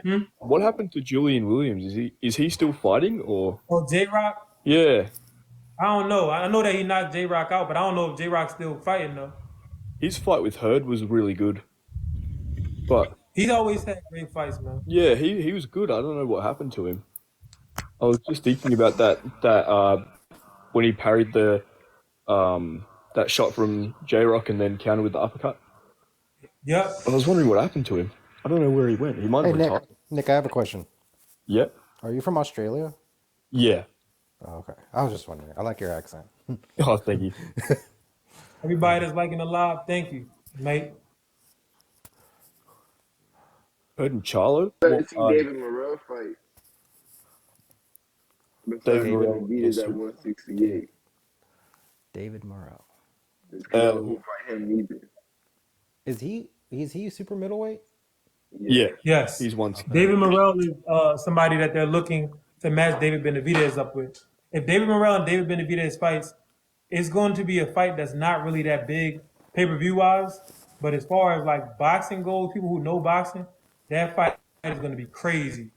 [SPEAKER 1] Hmm?
[SPEAKER 9] What happened to Julian Williams? Is he still fighting or?
[SPEAKER 1] Oh, J Rock.
[SPEAKER 9] Yeah,
[SPEAKER 1] I don't know. I know that he knocked J Rock out, but I don't know if J Rock's still fighting though.
[SPEAKER 9] his fight with Hurd was really good, but
[SPEAKER 1] He's always had great fights, man.
[SPEAKER 9] yeah, he was good. I don't know what happened to him. I was just thinking about that when he parried that shot from J Rock and then countered with the uppercut.
[SPEAKER 1] Yep.
[SPEAKER 9] I was wondering what happened to him. I don't know where he went. He might
[SPEAKER 4] Hey,
[SPEAKER 9] have retired.
[SPEAKER 4] Nick, I have a question.
[SPEAKER 9] Yeah,
[SPEAKER 4] Are you from Australia?
[SPEAKER 9] yeah.
[SPEAKER 4] Oh, okay. I was just wondering. I like your accent.
[SPEAKER 9] Oh, thank you.
[SPEAKER 1] Everybody that's liking the live, thank you, mate.
[SPEAKER 9] Hurd and Charlo.
[SPEAKER 8] Let's see David Morrell fight besides
[SPEAKER 9] David Morrell.
[SPEAKER 8] Benavidez at 168.
[SPEAKER 4] David Morrell.
[SPEAKER 8] This Canelo won't fight him neither.
[SPEAKER 4] Is he super middleweight?
[SPEAKER 9] Yeah,
[SPEAKER 1] Yes.
[SPEAKER 9] he's one.
[SPEAKER 1] David Morrell is somebody that they're looking to match David Benavidez up with. If David Morrell and David Benavidez fights, it's going to be a fight that's not really that big pay-per-view wise. But as far as like boxing goes, people who know boxing, that fight is going to be crazy.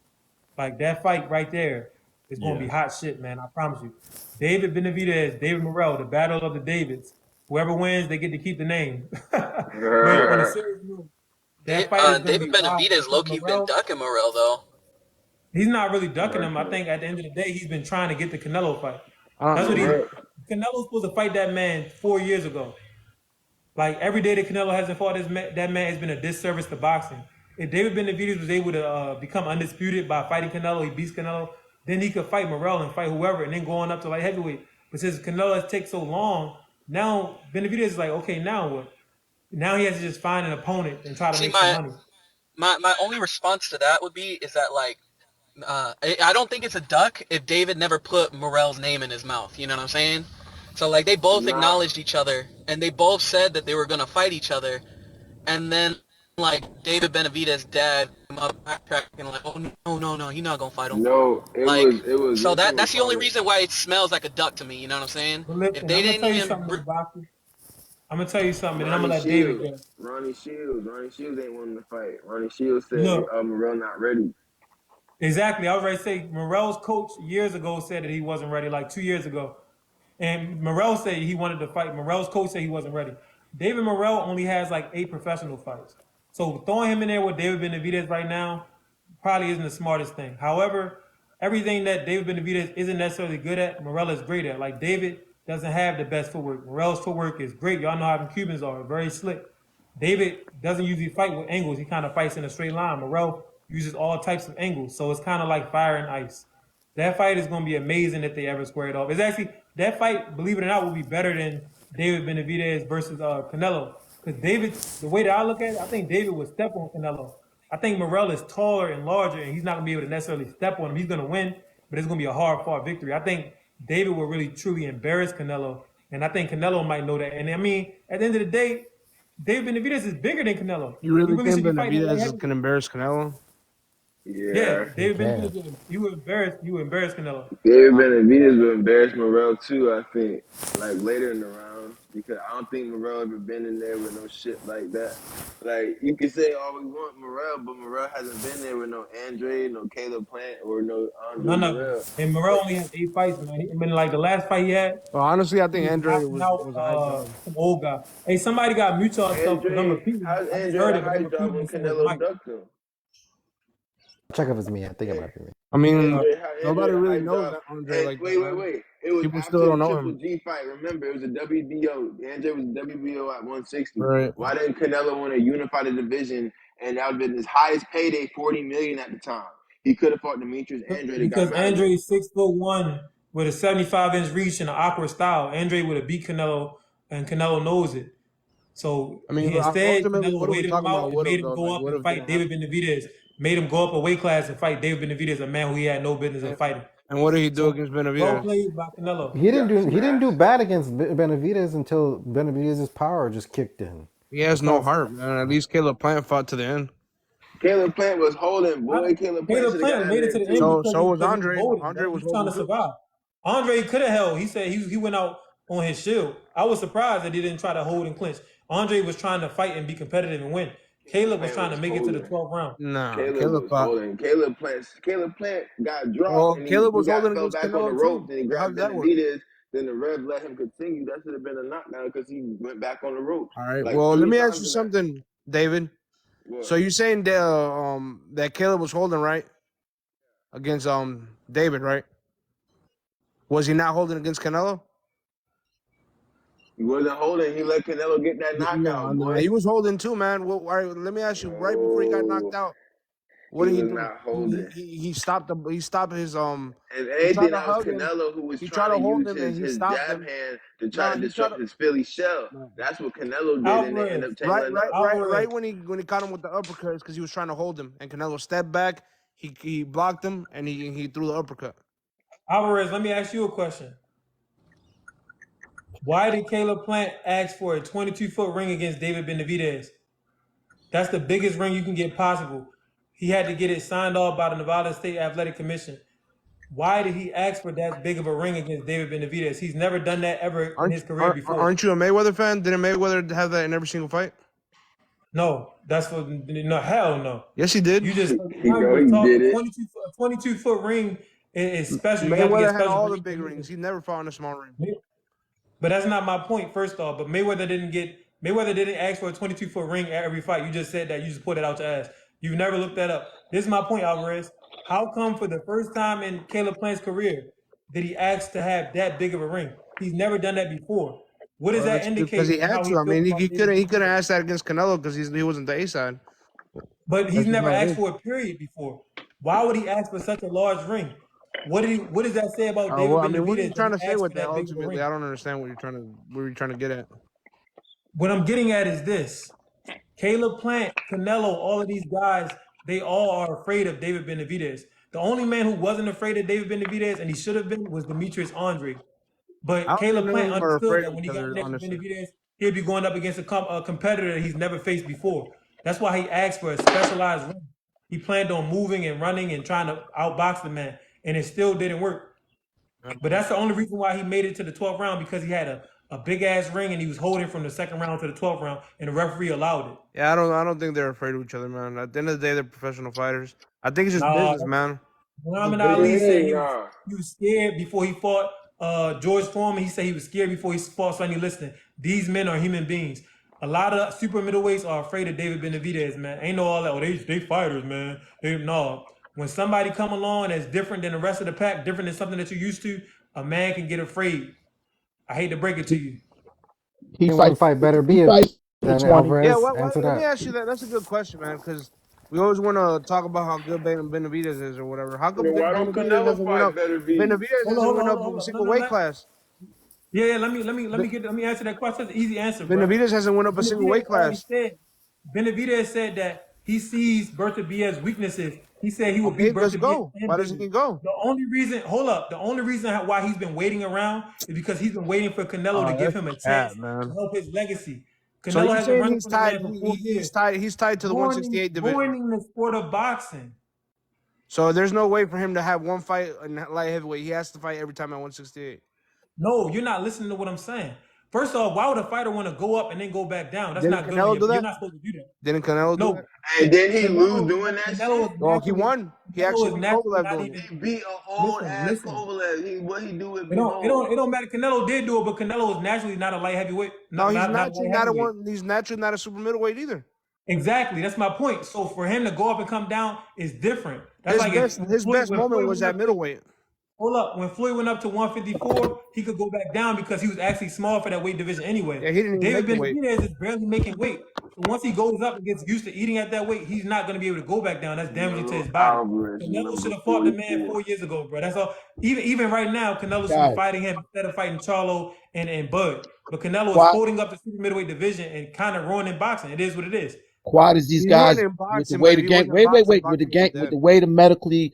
[SPEAKER 1] Like that fight right there is going to be hot shit, man. I promise you. David Benavidez, David Morrell, the battle of the Davids. Whoever wins, they get to keep the name. But on a serious note, that fight is going to
[SPEAKER 6] David
[SPEAKER 1] be wild.
[SPEAKER 6] Benavidez low-key been ducking Morrell, though.
[SPEAKER 1] He's not really ducking him. I think at the end of the day, he's been trying to get the Canelo fight.
[SPEAKER 3] I
[SPEAKER 1] That's
[SPEAKER 3] don't
[SPEAKER 1] what
[SPEAKER 3] know.
[SPEAKER 1] Canelo's supposed to fight that man 4 years ago. Like every day that Canelo hasn't fought that man has been a disservice to boxing. If David Benavidez was able to become undisputed by fighting Canelo, he beats Canelo, then he could fight Morrell and fight whoever, and then go on up to light heavyweight. But since Canelo has taken so long, now Benavidez is like, okay, now what? Now he has to just find an opponent and try to
[SPEAKER 6] See,
[SPEAKER 1] make some money.
[SPEAKER 6] my only response to that would be is that like I don't think it's a duck if David never put Morrell's name in his mouth. You know what I'm saying? So like they both acknowledged each other and they both said that they were gonna fight each other, and then like David Benavidez' dad came up backtracking like, oh no, he's not gonna fight him.
[SPEAKER 8] No, it
[SPEAKER 6] Like
[SPEAKER 8] was.
[SPEAKER 6] so that's the only reason why it smells like a duck to me. You know what I'm saying?
[SPEAKER 1] But listen,
[SPEAKER 6] If
[SPEAKER 1] I'm
[SPEAKER 6] they
[SPEAKER 1] gonna
[SPEAKER 6] didn't
[SPEAKER 1] tell you
[SPEAKER 6] even
[SPEAKER 1] something, Boxer. I'm gonna tell you something, and I'm gonna let David go.
[SPEAKER 8] Ronnie Shields ain't wanting to fight. Ronnie Shields said
[SPEAKER 1] Look.
[SPEAKER 8] Morrell not ready.
[SPEAKER 1] Exactly. I was ready to say Morrell's coach years ago said that he wasn't ready, like 2 years ago. And Morrell said he wanted to fight. Morrell's coach said he wasn't ready. David Morrell only has like 8 professional fights. So throwing him in there with David Benavidez right now probably isn't the smartest thing. However, everything that David Benavidez isn't necessarily good at, Morrell is great at. Like David doesn't have the best footwork. Morrell's footwork is great. Y'all know how the Cubans are, very slick. David doesn't usually fight with angles. He kind of fights in a straight line. Morrell uses all types of angles. So it's kind of like fire and ice. That fight is going to be amazing if they ever square it off. It's actually, that fight, believe it or not, will be better than David Benavidez versus Canelo. Because David, the way that I look at it, I think David would step on Canelo. I think Morrell is taller and larger, and he's not going to be able to necessarily step on him. He's going to win, but it's going to be a hard-fought victory. I think David will really, truly embarrass Canelo, and I think Canelo might know that. And I mean, at the end of the day, David Benavidez is bigger than Canelo.
[SPEAKER 3] You really think
[SPEAKER 1] should be fighting
[SPEAKER 3] Benavidez
[SPEAKER 1] heavyweight.
[SPEAKER 3] can embarrass Canelo?
[SPEAKER 1] Yeah, David Benavidez, you would embarrass Canelo.
[SPEAKER 8] David Benavidez will embarrass Morrell too, I think. Like later in the round, because I don't think Morrell ever been in there with no shit like that. Like you can say all we want Morrell, but Morrell hasn't been there with no Andre, no Caleb Plant, or no Andre
[SPEAKER 1] None of
[SPEAKER 8] Morrell.
[SPEAKER 1] them. And Morrell only has 8 fights, man. I mean, like the last fight he had.
[SPEAKER 3] Well, honestly, I think Andre
[SPEAKER 1] knocking
[SPEAKER 3] was
[SPEAKER 1] out some old guy. Hey, somebody got mute y'all stuff because I'm repeating.
[SPEAKER 8] How's
[SPEAKER 1] I just
[SPEAKER 8] Andre
[SPEAKER 1] heard
[SPEAKER 8] a
[SPEAKER 1] it, but
[SPEAKER 8] high
[SPEAKER 1] I'm
[SPEAKER 8] job when
[SPEAKER 1] repeating it.
[SPEAKER 8] Canelo ducked him?
[SPEAKER 4] Check if it's me. I think it might be me.
[SPEAKER 3] I mean,
[SPEAKER 8] Andre
[SPEAKER 3] nobody
[SPEAKER 8] a
[SPEAKER 3] really
[SPEAKER 8] high
[SPEAKER 3] knows
[SPEAKER 8] job.
[SPEAKER 3] that Andre like
[SPEAKER 8] Wait. It was
[SPEAKER 3] People
[SPEAKER 8] after
[SPEAKER 3] still don't
[SPEAKER 8] the
[SPEAKER 3] know
[SPEAKER 8] Triple
[SPEAKER 3] him.
[SPEAKER 8] G fight. Remember, it was a WBO. Andre was WBO at 160.
[SPEAKER 3] Right.
[SPEAKER 8] Why didn't Canelo want to unify the division? And that would have been his highest payday, $40 million at the time. He could have fought Demetrius Andre.
[SPEAKER 1] Because Andre is 6'1" with a 75-inch reach and an awkward style. Andre would have beat Canelo, and Canelo knows it. So
[SPEAKER 10] I mean,
[SPEAKER 1] instead,
[SPEAKER 10] ultimately,
[SPEAKER 1] Canelo
[SPEAKER 10] what are we
[SPEAKER 1] waited him
[SPEAKER 10] talking about?
[SPEAKER 1] out and
[SPEAKER 10] Would have
[SPEAKER 1] made him
[SPEAKER 10] though?
[SPEAKER 1] go
[SPEAKER 10] Like,
[SPEAKER 1] up
[SPEAKER 10] would
[SPEAKER 1] and
[SPEAKER 10] have
[SPEAKER 1] fight
[SPEAKER 10] didn't
[SPEAKER 1] David
[SPEAKER 10] happen.
[SPEAKER 1] Benavidez. Made him go up a weight class and fight David Benavidez, a man who he had no business of fighting.
[SPEAKER 10] And what did he do
[SPEAKER 1] So
[SPEAKER 10] against
[SPEAKER 1] well
[SPEAKER 10] Benavidez?
[SPEAKER 1] played by Canelo.
[SPEAKER 4] He didn't
[SPEAKER 8] Got
[SPEAKER 4] do he didn't do
[SPEAKER 8] smashed.
[SPEAKER 4] bad against Benavidez until Benavidez's power just kicked in.
[SPEAKER 10] He has
[SPEAKER 4] That's
[SPEAKER 10] no
[SPEAKER 4] not.
[SPEAKER 10] heart, man. At least Caleb Plant fought to the end.
[SPEAKER 8] Caleb Plant was holding.
[SPEAKER 1] I,
[SPEAKER 8] Boy, Caleb Plant
[SPEAKER 1] Caleb
[SPEAKER 8] should have got
[SPEAKER 1] Plant
[SPEAKER 8] out of
[SPEAKER 1] made it
[SPEAKER 8] there
[SPEAKER 1] to the end
[SPEAKER 8] too.
[SPEAKER 10] So was
[SPEAKER 1] because he was
[SPEAKER 10] Andre.
[SPEAKER 1] holding,
[SPEAKER 10] Andre
[SPEAKER 1] man.
[SPEAKER 10] was
[SPEAKER 1] He's trying
[SPEAKER 10] holding
[SPEAKER 1] to
[SPEAKER 10] too.
[SPEAKER 1] survive. Andre could have held. He said he went out on his shield. I was surprised that he didn't try to hold and clinch. Andre was trying to fight and be competitive and win.
[SPEAKER 8] Caleb
[SPEAKER 1] Caleb was
[SPEAKER 8] Plant
[SPEAKER 1] trying
[SPEAKER 8] was
[SPEAKER 1] to make it to the
[SPEAKER 8] holding.
[SPEAKER 1] 12th round.
[SPEAKER 10] Nah,
[SPEAKER 8] Caleb
[SPEAKER 10] Caleb
[SPEAKER 8] was
[SPEAKER 10] fought.
[SPEAKER 8] holding. Caleb Plant got dropped
[SPEAKER 10] Well,
[SPEAKER 8] and
[SPEAKER 10] Caleb
[SPEAKER 8] he
[SPEAKER 10] was
[SPEAKER 8] got
[SPEAKER 10] holding
[SPEAKER 8] fell
[SPEAKER 10] against
[SPEAKER 8] back on the
[SPEAKER 10] Canelo
[SPEAKER 8] ropes
[SPEAKER 10] too.
[SPEAKER 8] and he
[SPEAKER 10] How
[SPEAKER 8] grabbed
[SPEAKER 10] does that work?
[SPEAKER 8] Benavidez. Then the ref let him continue. That should have been a knockdown because he went back on the ropes
[SPEAKER 10] All right.
[SPEAKER 8] like
[SPEAKER 10] Well, let
[SPEAKER 8] three
[SPEAKER 10] me ask
[SPEAKER 8] times
[SPEAKER 10] you
[SPEAKER 8] in that.
[SPEAKER 10] something, David.
[SPEAKER 8] What?
[SPEAKER 10] So you saying that Caleb was holding right against David, right? Was he not holding against Canelo?
[SPEAKER 8] He wasn't holding. He let Canelo get that
[SPEAKER 10] No,
[SPEAKER 8] knockout,
[SPEAKER 10] no,
[SPEAKER 8] boy.
[SPEAKER 10] he was holding too, man. Well, all right, let me ask you. Right before he got knocked
[SPEAKER 8] No,
[SPEAKER 10] out, what
[SPEAKER 8] he
[SPEAKER 10] did he
[SPEAKER 8] was
[SPEAKER 10] do?
[SPEAKER 8] not holding.
[SPEAKER 10] He stopped his
[SPEAKER 8] If
[SPEAKER 10] He tried
[SPEAKER 8] anything,
[SPEAKER 10] to
[SPEAKER 8] that was
[SPEAKER 10] hug him.
[SPEAKER 8] Canelo who was
[SPEAKER 10] He tried
[SPEAKER 8] trying
[SPEAKER 10] to
[SPEAKER 8] to
[SPEAKER 10] hold
[SPEAKER 8] use
[SPEAKER 10] him, and he
[SPEAKER 8] his
[SPEAKER 10] stopped
[SPEAKER 8] jab
[SPEAKER 10] him.
[SPEAKER 8] hand to try
[SPEAKER 10] No,
[SPEAKER 8] to
[SPEAKER 10] he tried
[SPEAKER 8] disrupt
[SPEAKER 10] to.
[SPEAKER 8] his Philly shell.
[SPEAKER 10] No.
[SPEAKER 8] That's what Canelo did, and they end
[SPEAKER 1] Alvarez,
[SPEAKER 8] up tangling up.
[SPEAKER 1] Alvarez,
[SPEAKER 10] Right when he caught him with the uppercuts because he was trying to hold him, and Canelo stepped back. He blocked him, and he threw the uppercut.
[SPEAKER 1] Alvarez. Let me ask you a question. Why did Caleb Plant ask for a 22-foot ring against David Benavidez? That's the biggest ring you can get possible. He had to get it signed off by the Nevada State Athletic Commission. Why did he ask for that big of a ring against David Benavidez? He's never done that ever in his career before.
[SPEAKER 10] Aren't you a Mayweather fan? Didn't Mayweather have that in every single fight?
[SPEAKER 1] No, that's what, no, hell no.
[SPEAKER 10] Yes, he did.
[SPEAKER 1] You just,
[SPEAKER 8] He
[SPEAKER 1] now
[SPEAKER 8] know
[SPEAKER 1] you
[SPEAKER 8] he
[SPEAKER 1] just talk,
[SPEAKER 8] did it.
[SPEAKER 1] a 22-foot ring is special. You have to get
[SPEAKER 10] Mayweather had
[SPEAKER 1] special
[SPEAKER 10] all the
[SPEAKER 1] permission.
[SPEAKER 10] big rings. He never fought in a small ring.
[SPEAKER 1] But that's not my point, first off. But Mayweather didn't ask for a 22-foot ring at every fight. You just said that. You just put it out your ass. You've never looked that up. This is my point, Alvarez. How come for the first time in Caleb Plant's career did he ask to have that big of a ring? He's never done that before. What does that
[SPEAKER 10] That's because
[SPEAKER 1] indicate
[SPEAKER 10] he
[SPEAKER 1] on
[SPEAKER 10] had
[SPEAKER 1] how
[SPEAKER 10] to.
[SPEAKER 1] he
[SPEAKER 10] I
[SPEAKER 1] feels
[SPEAKER 10] mean,
[SPEAKER 1] about
[SPEAKER 10] he
[SPEAKER 1] David
[SPEAKER 10] couldn't
[SPEAKER 1] Benavidez?
[SPEAKER 10] ask that against Canelo because he wasn't the A side.
[SPEAKER 1] But he's
[SPEAKER 10] That's just
[SPEAKER 1] never
[SPEAKER 10] how it
[SPEAKER 1] asked
[SPEAKER 10] is.
[SPEAKER 1] for a period before. Why would he ask for such a large ring? What does that say about David
[SPEAKER 10] Well, I mean, what are you
[SPEAKER 1] Benavidez that
[SPEAKER 10] trying
[SPEAKER 1] he
[SPEAKER 10] to say
[SPEAKER 1] asked
[SPEAKER 10] with
[SPEAKER 1] for
[SPEAKER 10] that?
[SPEAKER 1] that big of a
[SPEAKER 10] Ultimately,
[SPEAKER 1] ring?
[SPEAKER 10] I don't understand what you're trying to get at.
[SPEAKER 1] What I'm getting at is this. Caleb Plant, Canelo, all of these guys, they all are afraid of David Benavidez. The only man who wasn't afraid of David Benavidez, and he should have been, was Demetrius Andre.
[SPEAKER 10] I
[SPEAKER 1] But
[SPEAKER 10] don't think
[SPEAKER 1] Caleb
[SPEAKER 10] none of
[SPEAKER 1] Plant
[SPEAKER 10] them are
[SPEAKER 1] understood
[SPEAKER 10] afraid
[SPEAKER 1] that
[SPEAKER 10] of
[SPEAKER 1] when
[SPEAKER 10] each
[SPEAKER 1] he got
[SPEAKER 10] other,
[SPEAKER 1] next to
[SPEAKER 10] honestly.
[SPEAKER 1] Benavidez, he'd be going up against a competitor he's never faced before. That's why he asked for a specialized ring. He planned on moving and running and trying to outbox the man, and it still didn't work. But that's the only reason why he made it to the 12th round, because he had a big ass ring and he was holding from the second round to the 12th round, and the referee allowed it.
[SPEAKER 10] Yeah, I don't think they're afraid of each other, man. At the end of the day, they're professional fighters. I think it's just
[SPEAKER 1] Nah,
[SPEAKER 10] business, man. It's just
[SPEAKER 1] Muhammad
[SPEAKER 10] business.
[SPEAKER 1] Ali said
[SPEAKER 8] Nah.
[SPEAKER 1] he was scared before he fought George Foreman. He said he was scared before he fought Sonny Liston. These men are human beings. A lot of super middleweights are afraid of David Benavidez, man. Ain't no all that. Oh, they fighters, man. They no. When somebody come along that's different than the rest of the pack, different than something that you're used to, a man can get afraid. I hate to break it to you.
[SPEAKER 5] He
[SPEAKER 4] One
[SPEAKER 5] fight.
[SPEAKER 4] fight better
[SPEAKER 5] He
[SPEAKER 4] be it
[SPEAKER 5] fight for
[SPEAKER 4] than
[SPEAKER 5] 20.
[SPEAKER 10] Yeah,
[SPEAKER 4] Alvarez. Answer
[SPEAKER 10] let me
[SPEAKER 4] that.
[SPEAKER 10] ask you that. That's a good question, man, because we always want to talk about how good Benavidez is or whatever. How come
[SPEAKER 8] Then why don't
[SPEAKER 10] Benavidez
[SPEAKER 8] Canelo
[SPEAKER 10] hasn't went
[SPEAKER 8] fight
[SPEAKER 10] up?
[SPEAKER 8] better be?
[SPEAKER 10] Benavidez
[SPEAKER 1] Hold on,
[SPEAKER 10] hasn't
[SPEAKER 1] hold on,
[SPEAKER 10] went
[SPEAKER 1] hold
[SPEAKER 10] up
[SPEAKER 1] on,
[SPEAKER 10] a
[SPEAKER 1] hold on. No,
[SPEAKER 10] single
[SPEAKER 1] no,
[SPEAKER 10] weight
[SPEAKER 1] no.
[SPEAKER 10] class.
[SPEAKER 1] Yeah, let
[SPEAKER 10] Be-
[SPEAKER 1] me answer that question. That's an easy answer, bro.
[SPEAKER 10] Benavidez hasn't went up a single
[SPEAKER 1] Benavidez
[SPEAKER 10] weight
[SPEAKER 1] already
[SPEAKER 10] class.
[SPEAKER 1] said. Benavidez said that he sees Bertha Diaz's weaknesses. He said he would
[SPEAKER 10] Okay,
[SPEAKER 1] beat
[SPEAKER 10] let's
[SPEAKER 1] Bertha Diaz
[SPEAKER 10] go.
[SPEAKER 1] and
[SPEAKER 10] Why doesn't
[SPEAKER 1] bigger.
[SPEAKER 10] he go?
[SPEAKER 1] The only reason, hold up, the only reason why he's been waiting around is because he's been waiting for Canelo to
[SPEAKER 10] Oh,
[SPEAKER 1] give
[SPEAKER 10] that's
[SPEAKER 1] him a chance
[SPEAKER 10] cat,
[SPEAKER 1] to
[SPEAKER 10] man.
[SPEAKER 1] help his legacy.
[SPEAKER 10] So
[SPEAKER 1] Canelo
[SPEAKER 10] you
[SPEAKER 1] has been
[SPEAKER 10] saying
[SPEAKER 1] running
[SPEAKER 10] he's
[SPEAKER 1] for the
[SPEAKER 10] tied?
[SPEAKER 1] man for 4 years,
[SPEAKER 10] He's tied to the 168 division.
[SPEAKER 1] ruining the sport of boxing.
[SPEAKER 10] So there's no way for him to have one fight in light heavyweight. He has to fight every time at 168.
[SPEAKER 1] No, you're not listening to what I'm saying. First off, why would a fighter want to go up and then go back down? That's
[SPEAKER 10] Didn't
[SPEAKER 1] not good on
[SPEAKER 10] Canelo
[SPEAKER 1] you.
[SPEAKER 10] do
[SPEAKER 1] You're
[SPEAKER 10] that?
[SPEAKER 1] not supposed to do that.
[SPEAKER 10] Didn't Canelo do
[SPEAKER 1] No,
[SPEAKER 10] that?
[SPEAKER 8] And then he lose
[SPEAKER 1] Canelo,
[SPEAKER 8] doing that
[SPEAKER 1] Canelo
[SPEAKER 8] shit.
[SPEAKER 1] is
[SPEAKER 10] Well, he
[SPEAKER 1] naturally,
[SPEAKER 10] won. He
[SPEAKER 1] Canelo
[SPEAKER 10] actually
[SPEAKER 1] is
[SPEAKER 10] beat
[SPEAKER 1] naturally
[SPEAKER 10] Kovalev
[SPEAKER 1] not
[SPEAKER 10] doing it.
[SPEAKER 1] even.
[SPEAKER 8] He beat an old ass
[SPEAKER 1] Listen.
[SPEAKER 8] Kovalev. What he do with
[SPEAKER 1] It don't, it
[SPEAKER 8] Bivol?
[SPEAKER 1] don't, it don't matter. Canelo did do it, but Canelo is naturally not a light heavyweight,
[SPEAKER 10] No,
[SPEAKER 1] not a light heavyweight.
[SPEAKER 10] He's naturally not a super middleweight either.
[SPEAKER 1] Exactly, that's my point. So for him to go up and come down is different. That's like if
[SPEAKER 10] His best
[SPEAKER 1] when
[SPEAKER 10] moment
[SPEAKER 1] Floyd
[SPEAKER 10] was
[SPEAKER 1] went
[SPEAKER 10] at
[SPEAKER 1] up there.
[SPEAKER 10] middleweight.
[SPEAKER 1] hold up. When Floyd went up to 154, he could go back down because he was actually small for that weight division anyway.
[SPEAKER 10] Yeah, he didn't even
[SPEAKER 1] David
[SPEAKER 10] make the weight.
[SPEAKER 1] Benavidez is barely making weight. So once he goes up and gets used to eating at that weight, he's not going to be able to go back down. That's damaging to his
[SPEAKER 8] Canelo
[SPEAKER 1] body.
[SPEAKER 8] Alvarez
[SPEAKER 1] Canelo should
[SPEAKER 8] number
[SPEAKER 1] have fought the man
[SPEAKER 8] 44.
[SPEAKER 1] 4 years ago, bro. That's all. Even right now, Canelo should be
[SPEAKER 5] Guys,
[SPEAKER 1] fighting him instead of fighting Charlo and Bud. But Canelo is
[SPEAKER 5] quiet,
[SPEAKER 1] holding up the super middleweight division and kind of ruining boxing. It is what it is.
[SPEAKER 5] quiet as these
[SPEAKER 10] He won
[SPEAKER 5] guys
[SPEAKER 10] in
[SPEAKER 5] with the
[SPEAKER 10] boxing,
[SPEAKER 5] way
[SPEAKER 10] but
[SPEAKER 5] the
[SPEAKER 10] if he
[SPEAKER 5] game.
[SPEAKER 10] wasn't
[SPEAKER 5] Wait, wait,
[SPEAKER 10] boxing,
[SPEAKER 5] wait. With the
[SPEAKER 10] boxing would
[SPEAKER 5] game,
[SPEAKER 10] be
[SPEAKER 5] with
[SPEAKER 10] dead.
[SPEAKER 5] the way the medically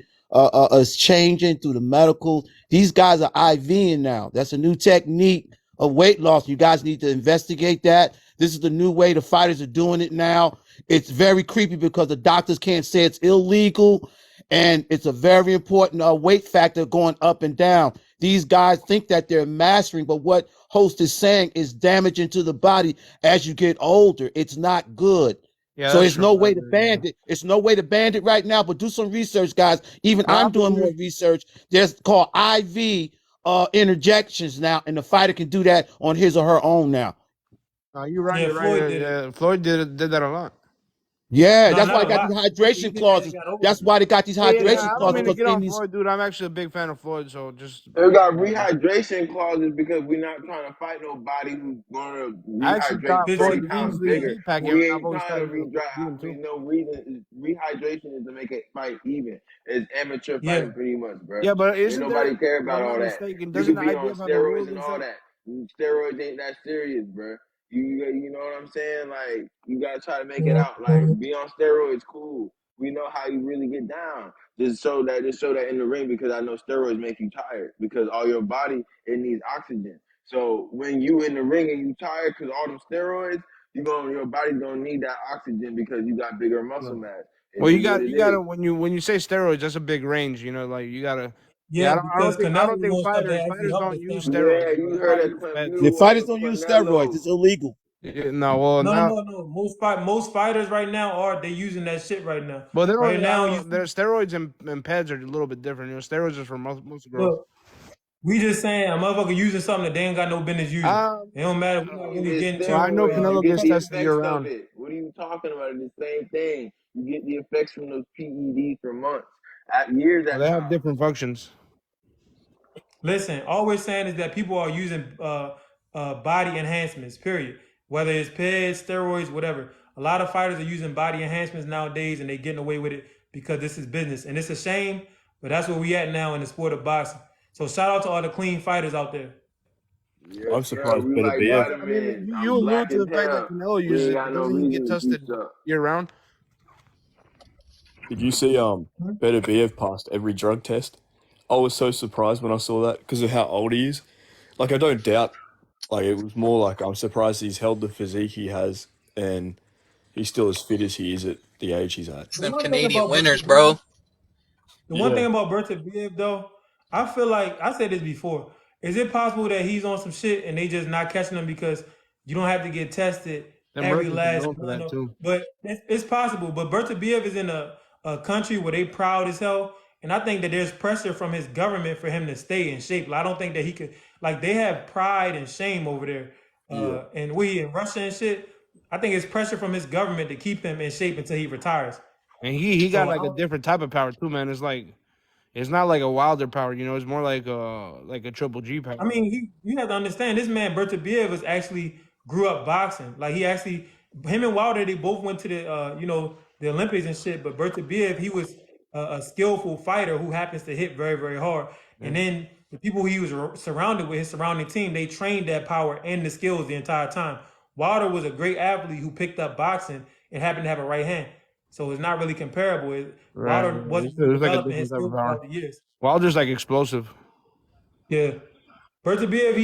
[SPEAKER 5] is changing through the medical. These guys are IVing now. That's a new technique of weight loss. You guys need to investigate that. This is the new way the fighters are doing it now. It's very creepy because the doctors can't say it's illegal, and it's a very important weight factor going up and down. These guys think that they're mastering, but what Host is saying is damaging to the body as you get older. It's not good.
[SPEAKER 10] Yeah,
[SPEAKER 5] So
[SPEAKER 10] that's
[SPEAKER 5] there's
[SPEAKER 10] true.
[SPEAKER 5] no
[SPEAKER 10] I
[SPEAKER 5] way to
[SPEAKER 10] agree, yeah.
[SPEAKER 5] ban it. It's no way to ban it right now, but do some research, guys. Even
[SPEAKER 10] No, I
[SPEAKER 5] I'm doing
[SPEAKER 10] believe
[SPEAKER 5] more
[SPEAKER 10] you.
[SPEAKER 5] research. There's called IV interjections now, and the fighter can do that on his or her own now.
[SPEAKER 10] No, you're right.
[SPEAKER 1] Yeah,
[SPEAKER 10] You're right.
[SPEAKER 1] Floyd
[SPEAKER 10] Yeah,
[SPEAKER 1] did it.
[SPEAKER 10] yeah. Floyd did that a lot.
[SPEAKER 5] Yeah,
[SPEAKER 1] No,
[SPEAKER 5] that's why
[SPEAKER 1] not
[SPEAKER 5] they
[SPEAKER 1] a
[SPEAKER 5] got these
[SPEAKER 1] lot. He
[SPEAKER 5] hydration
[SPEAKER 1] did that and
[SPEAKER 5] clauses.
[SPEAKER 1] got over
[SPEAKER 5] That's
[SPEAKER 1] it.
[SPEAKER 5] why they got these
[SPEAKER 10] Yeah, yeah.
[SPEAKER 5] hydration
[SPEAKER 10] I don't
[SPEAKER 5] clauses
[SPEAKER 10] mean to
[SPEAKER 5] because
[SPEAKER 10] get
[SPEAKER 5] in
[SPEAKER 10] on
[SPEAKER 5] these
[SPEAKER 10] Floyd, dude. I'm actually a big fan of Floyd, so just
[SPEAKER 8] They got
[SPEAKER 10] you know.
[SPEAKER 8] rehydration clauses because we're not trying to fight nobody who's going to
[SPEAKER 10] I actually
[SPEAKER 8] rehydrate
[SPEAKER 10] thought Floyd
[SPEAKER 8] 30
[SPEAKER 1] Listen,
[SPEAKER 10] was
[SPEAKER 8] pounds
[SPEAKER 10] easily
[SPEAKER 8] bigger.
[SPEAKER 10] beat Pacquiao,
[SPEAKER 8] We
[SPEAKER 10] and I've
[SPEAKER 8] ain't
[SPEAKER 10] always
[SPEAKER 8] trying
[SPEAKER 10] thought
[SPEAKER 8] to
[SPEAKER 10] he was gonna beat him
[SPEAKER 8] I
[SPEAKER 10] too.
[SPEAKER 8] mean, no reason. Rehydration is to make a fight even. It's amateur
[SPEAKER 1] yeah,
[SPEAKER 8] fighting pretty much, bro.
[SPEAKER 10] Yeah, but
[SPEAKER 8] Ain't
[SPEAKER 10] isn't there,
[SPEAKER 8] nobody care
[SPEAKER 10] if
[SPEAKER 8] about
[SPEAKER 10] I'm
[SPEAKER 8] all
[SPEAKER 10] not
[SPEAKER 8] that.
[SPEAKER 10] mistaken,
[SPEAKER 8] You
[SPEAKER 10] doesn't
[SPEAKER 8] could
[SPEAKER 10] the
[SPEAKER 8] be on
[SPEAKER 10] IBF have a rule
[SPEAKER 8] steroids and
[SPEAKER 10] that
[SPEAKER 8] all
[SPEAKER 10] says
[SPEAKER 8] that. Steroids ain't that serious, bro. You know what I'm saying? Like, you gotta try to make it out. Like, be on steroids, cool. We know how you really get down. Just show that in the ring because I know steroids make you tired because all your body it needs oxygen. So when you in the ring and you tired because all them steroids, your body's gonna need that oxygen because you got bigger muscle
[SPEAKER 10] no.
[SPEAKER 8] mass. It
[SPEAKER 10] Well,
[SPEAKER 8] is what
[SPEAKER 10] you
[SPEAKER 8] it
[SPEAKER 10] gotta
[SPEAKER 8] is.
[SPEAKER 10] when you say steroids, that's a big range. You know, like you gotta. Yeah,
[SPEAKER 1] yeah, because
[SPEAKER 10] I
[SPEAKER 1] Canelo
[SPEAKER 10] don't
[SPEAKER 1] was
[SPEAKER 10] think
[SPEAKER 1] on stuff that actually
[SPEAKER 10] fighters
[SPEAKER 1] helped
[SPEAKER 10] don't
[SPEAKER 1] the
[SPEAKER 10] use
[SPEAKER 1] stamina.
[SPEAKER 10] steroids.
[SPEAKER 8] Yeah,
[SPEAKER 10] You know,
[SPEAKER 8] you
[SPEAKER 10] they
[SPEAKER 8] heard
[SPEAKER 10] probably
[SPEAKER 8] that
[SPEAKER 10] use
[SPEAKER 8] Clint
[SPEAKER 10] meds.
[SPEAKER 5] the
[SPEAKER 8] View
[SPEAKER 5] fighters don't use steroids.
[SPEAKER 8] Canelo.
[SPEAKER 5] It's illegal.
[SPEAKER 10] Yeah, no, well
[SPEAKER 1] No, no,
[SPEAKER 10] now,
[SPEAKER 1] no, no. Most fighters right now are they using that shit right now.
[SPEAKER 10] but they
[SPEAKER 1] Right
[SPEAKER 10] don't. I
[SPEAKER 1] now, you
[SPEAKER 10] don't. Their steroids and pads are a little bit different. You know, steroids are for muscle growth.
[SPEAKER 1] look. We just saying a motherfucker using something that they ain't got no business using.
[SPEAKER 10] Um,
[SPEAKER 1] It don't matter. We're not
[SPEAKER 8] It
[SPEAKER 1] really
[SPEAKER 8] is
[SPEAKER 1] getting
[SPEAKER 10] well, I
[SPEAKER 1] too
[SPEAKER 10] know
[SPEAKER 8] steroids. You
[SPEAKER 10] Canelo
[SPEAKER 8] get
[SPEAKER 10] gets
[SPEAKER 8] the
[SPEAKER 10] tested year
[SPEAKER 8] effects of
[SPEAKER 10] round.
[SPEAKER 8] it. What are you talking about? It's the same thing. You get the effects from those PEDs for months, at years
[SPEAKER 10] Well,
[SPEAKER 8] at
[SPEAKER 10] they have
[SPEAKER 8] times.
[SPEAKER 10] different functions.
[SPEAKER 1] Listen, all we're saying is that people are using body enhancements, period. Whether it's PEDs, steroids, whatever. A lot of fighters are using body enhancements nowadays and they getting away with it because this is business. And it's a shame, but that's where we at now in the sport of boxing. So shout out to all the clean fighters out there.
[SPEAKER 8] Yes,
[SPEAKER 9] I'm
[SPEAKER 8] sir.
[SPEAKER 9] surprised
[SPEAKER 8] We
[SPEAKER 9] Better
[SPEAKER 8] like
[SPEAKER 10] Well,
[SPEAKER 9] BF.
[SPEAKER 10] I mean,
[SPEAKER 8] vitamins.
[SPEAKER 10] you
[SPEAKER 8] I'm
[SPEAKER 10] allude
[SPEAKER 8] black
[SPEAKER 10] to
[SPEAKER 8] as
[SPEAKER 10] the fact that
[SPEAKER 8] hell.
[SPEAKER 10] Canelo
[SPEAKER 8] We
[SPEAKER 10] uses
[SPEAKER 8] ain't
[SPEAKER 10] it,
[SPEAKER 8] got
[SPEAKER 10] but
[SPEAKER 8] no
[SPEAKER 10] doesn't he get
[SPEAKER 8] reason to do
[SPEAKER 10] tested
[SPEAKER 8] so.
[SPEAKER 10] year round?
[SPEAKER 9] Did you see Better BF passed every drug test? I was so surprised when I saw that because of how old he is. Like I don't doubt. Like it was more like I'm surprised he's held the physique he has and he's still as fit as he is at the age he's at.
[SPEAKER 6] It's
[SPEAKER 1] The
[SPEAKER 6] them
[SPEAKER 1] one thing
[SPEAKER 6] Canadian
[SPEAKER 1] about
[SPEAKER 6] winners,
[SPEAKER 1] Berta
[SPEAKER 6] bro.
[SPEAKER 1] The one
[SPEAKER 9] Yeah.
[SPEAKER 1] thing about Berta Biv though, I feel like I said this before. Is it possible that he's on some shit and they just not catching him because you don't have to get tested
[SPEAKER 10] Them
[SPEAKER 1] every
[SPEAKER 10] Russians are
[SPEAKER 1] last
[SPEAKER 10] known for
[SPEAKER 1] month?
[SPEAKER 10] that too.
[SPEAKER 1] But it's possible. But Berta Biv is in a country where they proud as hell, and I think that there's pressure from his government for him to stay in shape. Like, I don't think that he could. Like they have pride and shame over there,
[SPEAKER 9] Yeah.
[SPEAKER 1] and we in Russia and shit. I think it's pressure from his government to keep him in shape until he retires.
[SPEAKER 10] And he got
[SPEAKER 1] So I
[SPEAKER 10] like a
[SPEAKER 1] don't.
[SPEAKER 10] different type of power too, man. It's not like a Wilder power, you know. It's more like a Triple G power.
[SPEAKER 1] I mean, you have to understand this man Bertabiev was actually grew up boxing. Like he actually, him and Wilder, they both went to the the Olympics and shit. But Bertabiev, he was a skillful fighter who happens to hit very very hard.
[SPEAKER 10] Yeah.
[SPEAKER 1] And then the people he was surrounded with, his surrounding team, they trained that power and the skills the entire time. Wilder was a great athlete who picked up boxing and happened to have a right hand. So it's not really comparable.
[SPEAKER 10] Right.
[SPEAKER 1] Wilder wasn't really
[SPEAKER 10] There's like a
[SPEAKER 1] developing his
[SPEAKER 10] different type of
[SPEAKER 1] skills throughout
[SPEAKER 10] power.
[SPEAKER 1] the years.
[SPEAKER 10] Wilder's like explosive.
[SPEAKER 1] Yeah. Bertabiev,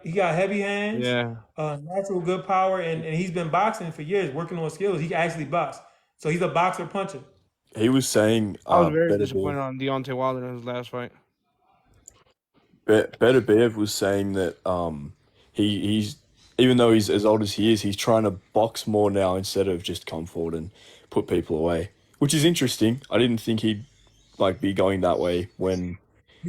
[SPEAKER 1] he got heavy hands,
[SPEAKER 10] Yeah.
[SPEAKER 1] natural good power, and he's been boxing for years, working on skills. He can actually box, so he's a boxer puncher.
[SPEAKER 9] He was saying
[SPEAKER 10] I was very
[SPEAKER 9] Better BF.
[SPEAKER 10] disappointed on Deontay Wilder in his last fight.
[SPEAKER 9] Better Bev was saying that he's even though he's as old as he is, he's trying to box more now instead of just come forward and put people away, which is interesting. I didn't think he'd like be going that way when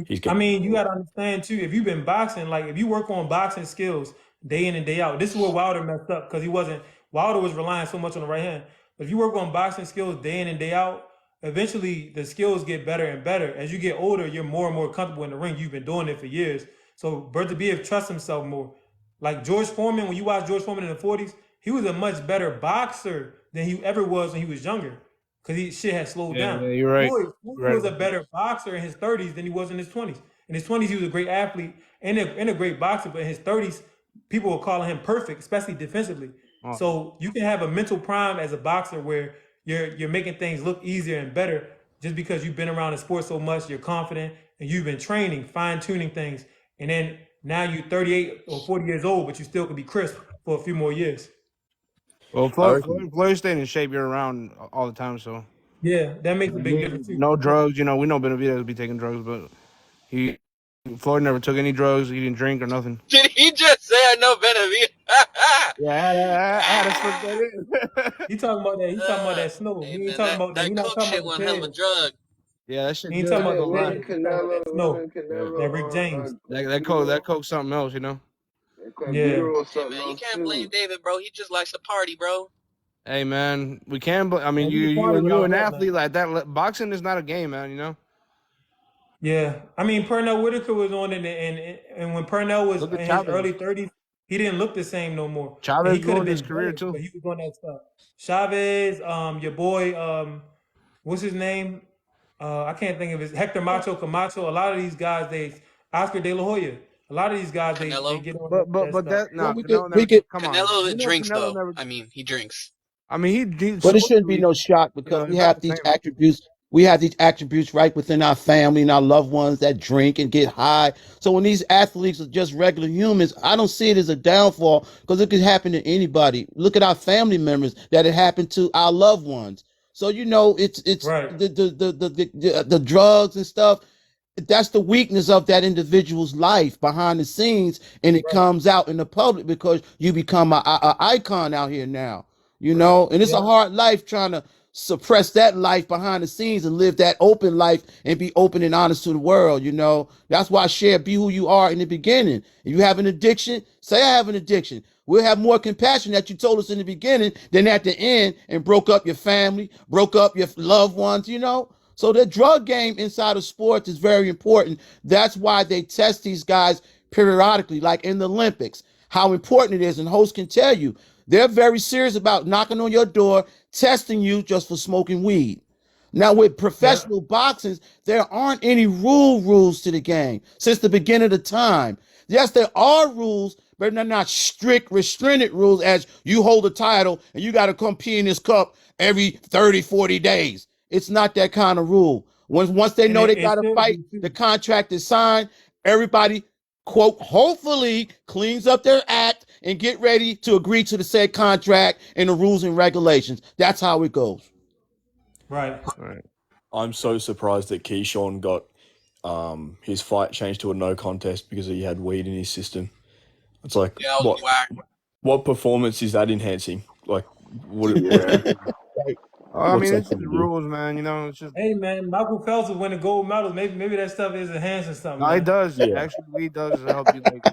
[SPEAKER 9] he's
[SPEAKER 1] I
[SPEAKER 9] getting
[SPEAKER 1] mean, you
[SPEAKER 9] older.
[SPEAKER 1] got to understand too. If you've been boxing, like if you work on boxing skills day in and day out, this is where Wilder messed up because he wasn't. Wilder was relying so much on the right hand. But if you work on boxing skills day in and day out, eventually the skills get better and better. As you get older, you're more and more comfortable in the ring. You've been doing it for years. So Berthabiev trusts himself more. Like George Foreman, when you watch George Foreman in the 40s, he was a much better boxer than he ever was when he was younger. Because shit had slowed
[SPEAKER 10] Yeah,
[SPEAKER 1] down.
[SPEAKER 10] yeah, you're right.
[SPEAKER 1] Floyd
[SPEAKER 10] You're
[SPEAKER 1] was
[SPEAKER 10] right.
[SPEAKER 1] a better boxer in his 30s than he was in his 20s. In his 20s, he was a great athlete and a great boxer, but in his 30s, people were calling him perfect, especially defensively.
[SPEAKER 10] Oh,
[SPEAKER 1] So you can have a mental prime as a boxer where you're making things look easier and better just because you've been around the sport so much, you're confident, and you've been training, fine-tuning things, and then now you're 38 or 40 years old, but you still could be crisp for a few more years.
[SPEAKER 10] well,
[SPEAKER 9] I reckon.
[SPEAKER 10] Floyd staying in shape year round all the time, so
[SPEAKER 1] Yeah, that makes a big difference too.
[SPEAKER 10] no drugs. You know, we know Benavidez be taking drugs, but Floyd never took any drugs. He didn't drink or nothing.
[SPEAKER 6] Did he just say I know Benavidez?
[SPEAKER 10] Yeah, I had to slip that in.
[SPEAKER 1] He talking about that. He talking about that snow.
[SPEAKER 6] Hey
[SPEAKER 1] He ain't
[SPEAKER 6] man,
[SPEAKER 1] talking
[SPEAKER 6] that
[SPEAKER 1] about that. He
[SPEAKER 6] that
[SPEAKER 1] not
[SPEAKER 6] coke
[SPEAKER 1] talking
[SPEAKER 6] shit
[SPEAKER 1] about the
[SPEAKER 6] one hell of a
[SPEAKER 1] pills.
[SPEAKER 6] drug.
[SPEAKER 10] Yeah, that shit
[SPEAKER 1] He ain't
[SPEAKER 10] good.
[SPEAKER 1] talking
[SPEAKER 10] I
[SPEAKER 1] about
[SPEAKER 10] ain't
[SPEAKER 1] the
[SPEAKER 10] gonna lie.
[SPEAKER 1] pills. He talking about that snow.
[SPEAKER 10] Yeah,
[SPEAKER 1] That Rick James.
[SPEAKER 10] that coke something else, you know.
[SPEAKER 1] Yeah.
[SPEAKER 8] B-roll
[SPEAKER 6] Hey
[SPEAKER 8] something
[SPEAKER 6] man, you
[SPEAKER 8] else
[SPEAKER 6] can't blame
[SPEAKER 8] too.
[SPEAKER 6] David, bro. He just likes to party, bro.
[SPEAKER 10] Hey man, we can, but I mean,
[SPEAKER 1] Man, you can party
[SPEAKER 10] when you
[SPEAKER 1] without
[SPEAKER 10] an
[SPEAKER 1] that, man.
[SPEAKER 10] athlete like that, boxing is not a game, man. You know.
[SPEAKER 1] Yeah, I mean Pernell Whitaker was on it, and when Pernell was
[SPEAKER 10] Look
[SPEAKER 1] in
[SPEAKER 10] at
[SPEAKER 1] his
[SPEAKER 10] Chavez.
[SPEAKER 1] early 30s, he didn't look the same no more, and
[SPEAKER 10] Chavez
[SPEAKER 1] he could have
[SPEAKER 10] ruined his
[SPEAKER 1] been
[SPEAKER 10] career
[SPEAKER 1] better,
[SPEAKER 10] too.
[SPEAKER 1] but he was doing that stuff. Chavez, your boy, what's his name? I can't think of his Hector Macho Camacho. A lot of these guys, Oscar De La Hoya. A lot of these guys, they
[SPEAKER 6] Canelo.
[SPEAKER 1] get on
[SPEAKER 10] But
[SPEAKER 1] that stuff.
[SPEAKER 10] that
[SPEAKER 5] Well,
[SPEAKER 10] no, Canelo never. Come on,
[SPEAKER 6] Canelo
[SPEAKER 10] you know
[SPEAKER 6] drinks
[SPEAKER 10] Canelo
[SPEAKER 6] though.
[SPEAKER 10] never.
[SPEAKER 6] I mean, he drinks.
[SPEAKER 10] I mean, he
[SPEAKER 5] but it shouldn't be
[SPEAKER 10] socially,
[SPEAKER 5] no shock
[SPEAKER 10] you know,
[SPEAKER 5] because we
[SPEAKER 10] it's not
[SPEAKER 5] have
[SPEAKER 10] the
[SPEAKER 5] these
[SPEAKER 10] same.
[SPEAKER 5] attributes. We have these attributes right within our family and our loved ones that drink and get high. So when these athletes are just regular humans, I don't see it as a downfall because it could happen to anybody. Look at our family members that it happened to our loved ones. So you know, it's
[SPEAKER 1] Right.
[SPEAKER 5] the drugs and stuff. That's the weakness of that individual's life behind the scenes, and it
[SPEAKER 1] Right.
[SPEAKER 5] comes out in the public because you become a icon out here now, you know. And it's a
[SPEAKER 1] Yeah.
[SPEAKER 5] hard life trying to suppress that life behind the scenes and live that open life and be open and honest to the world, you know. That's why I share be who you are in the beginning. If you have an addiction, say I have an addiction. We'll have more compassion that you told us in the beginning than at the end and broke up your family, broke up your loved ones, you know. So the drug game inside of sports is very important. That's why they test these guys periodically, like in the Olympics, how important it is. And hosts can tell you, they're very serious about knocking on your door, testing you just for smoking weed. Now, with
[SPEAKER 1] Yep.
[SPEAKER 5] professional boxing, there aren't any rules to the game since the beginning of time. Yes, there are rules, but they're not strict, restricted rules as you hold a title and you got to come pee in this cup every 30, 40 days. It's not that kind of rule. Once they
[SPEAKER 1] And
[SPEAKER 5] know they
[SPEAKER 1] it
[SPEAKER 5] got to
[SPEAKER 1] should
[SPEAKER 5] fight,
[SPEAKER 1] be
[SPEAKER 5] the
[SPEAKER 1] too.
[SPEAKER 5] contract is signed, everybody, quote, hopefully cleans up their act and get ready to agree to the said contract and the rules and regulations. That's how it goes.
[SPEAKER 1] Right.
[SPEAKER 10] Right.
[SPEAKER 9] I'm so surprised that Keyshawn got his fight changed to a no contest because he had weed in his system. It's like
[SPEAKER 6] Yeah, I was whack.
[SPEAKER 9] what performance is that enhancing? Like what's
[SPEAKER 8] Yeah.
[SPEAKER 9] that gonna do?
[SPEAKER 10] I
[SPEAKER 9] What's
[SPEAKER 10] mean,
[SPEAKER 9] that
[SPEAKER 10] it's just
[SPEAKER 9] gonna
[SPEAKER 10] the
[SPEAKER 9] do?
[SPEAKER 10] rules, man. You know, it's just
[SPEAKER 1] Hey man, Michael Phelps is winning gold medals. Maybe that stuff is enhancing something,
[SPEAKER 10] no, it
[SPEAKER 1] man.
[SPEAKER 10] does
[SPEAKER 9] Yeah.
[SPEAKER 10] actually. Weed does help you like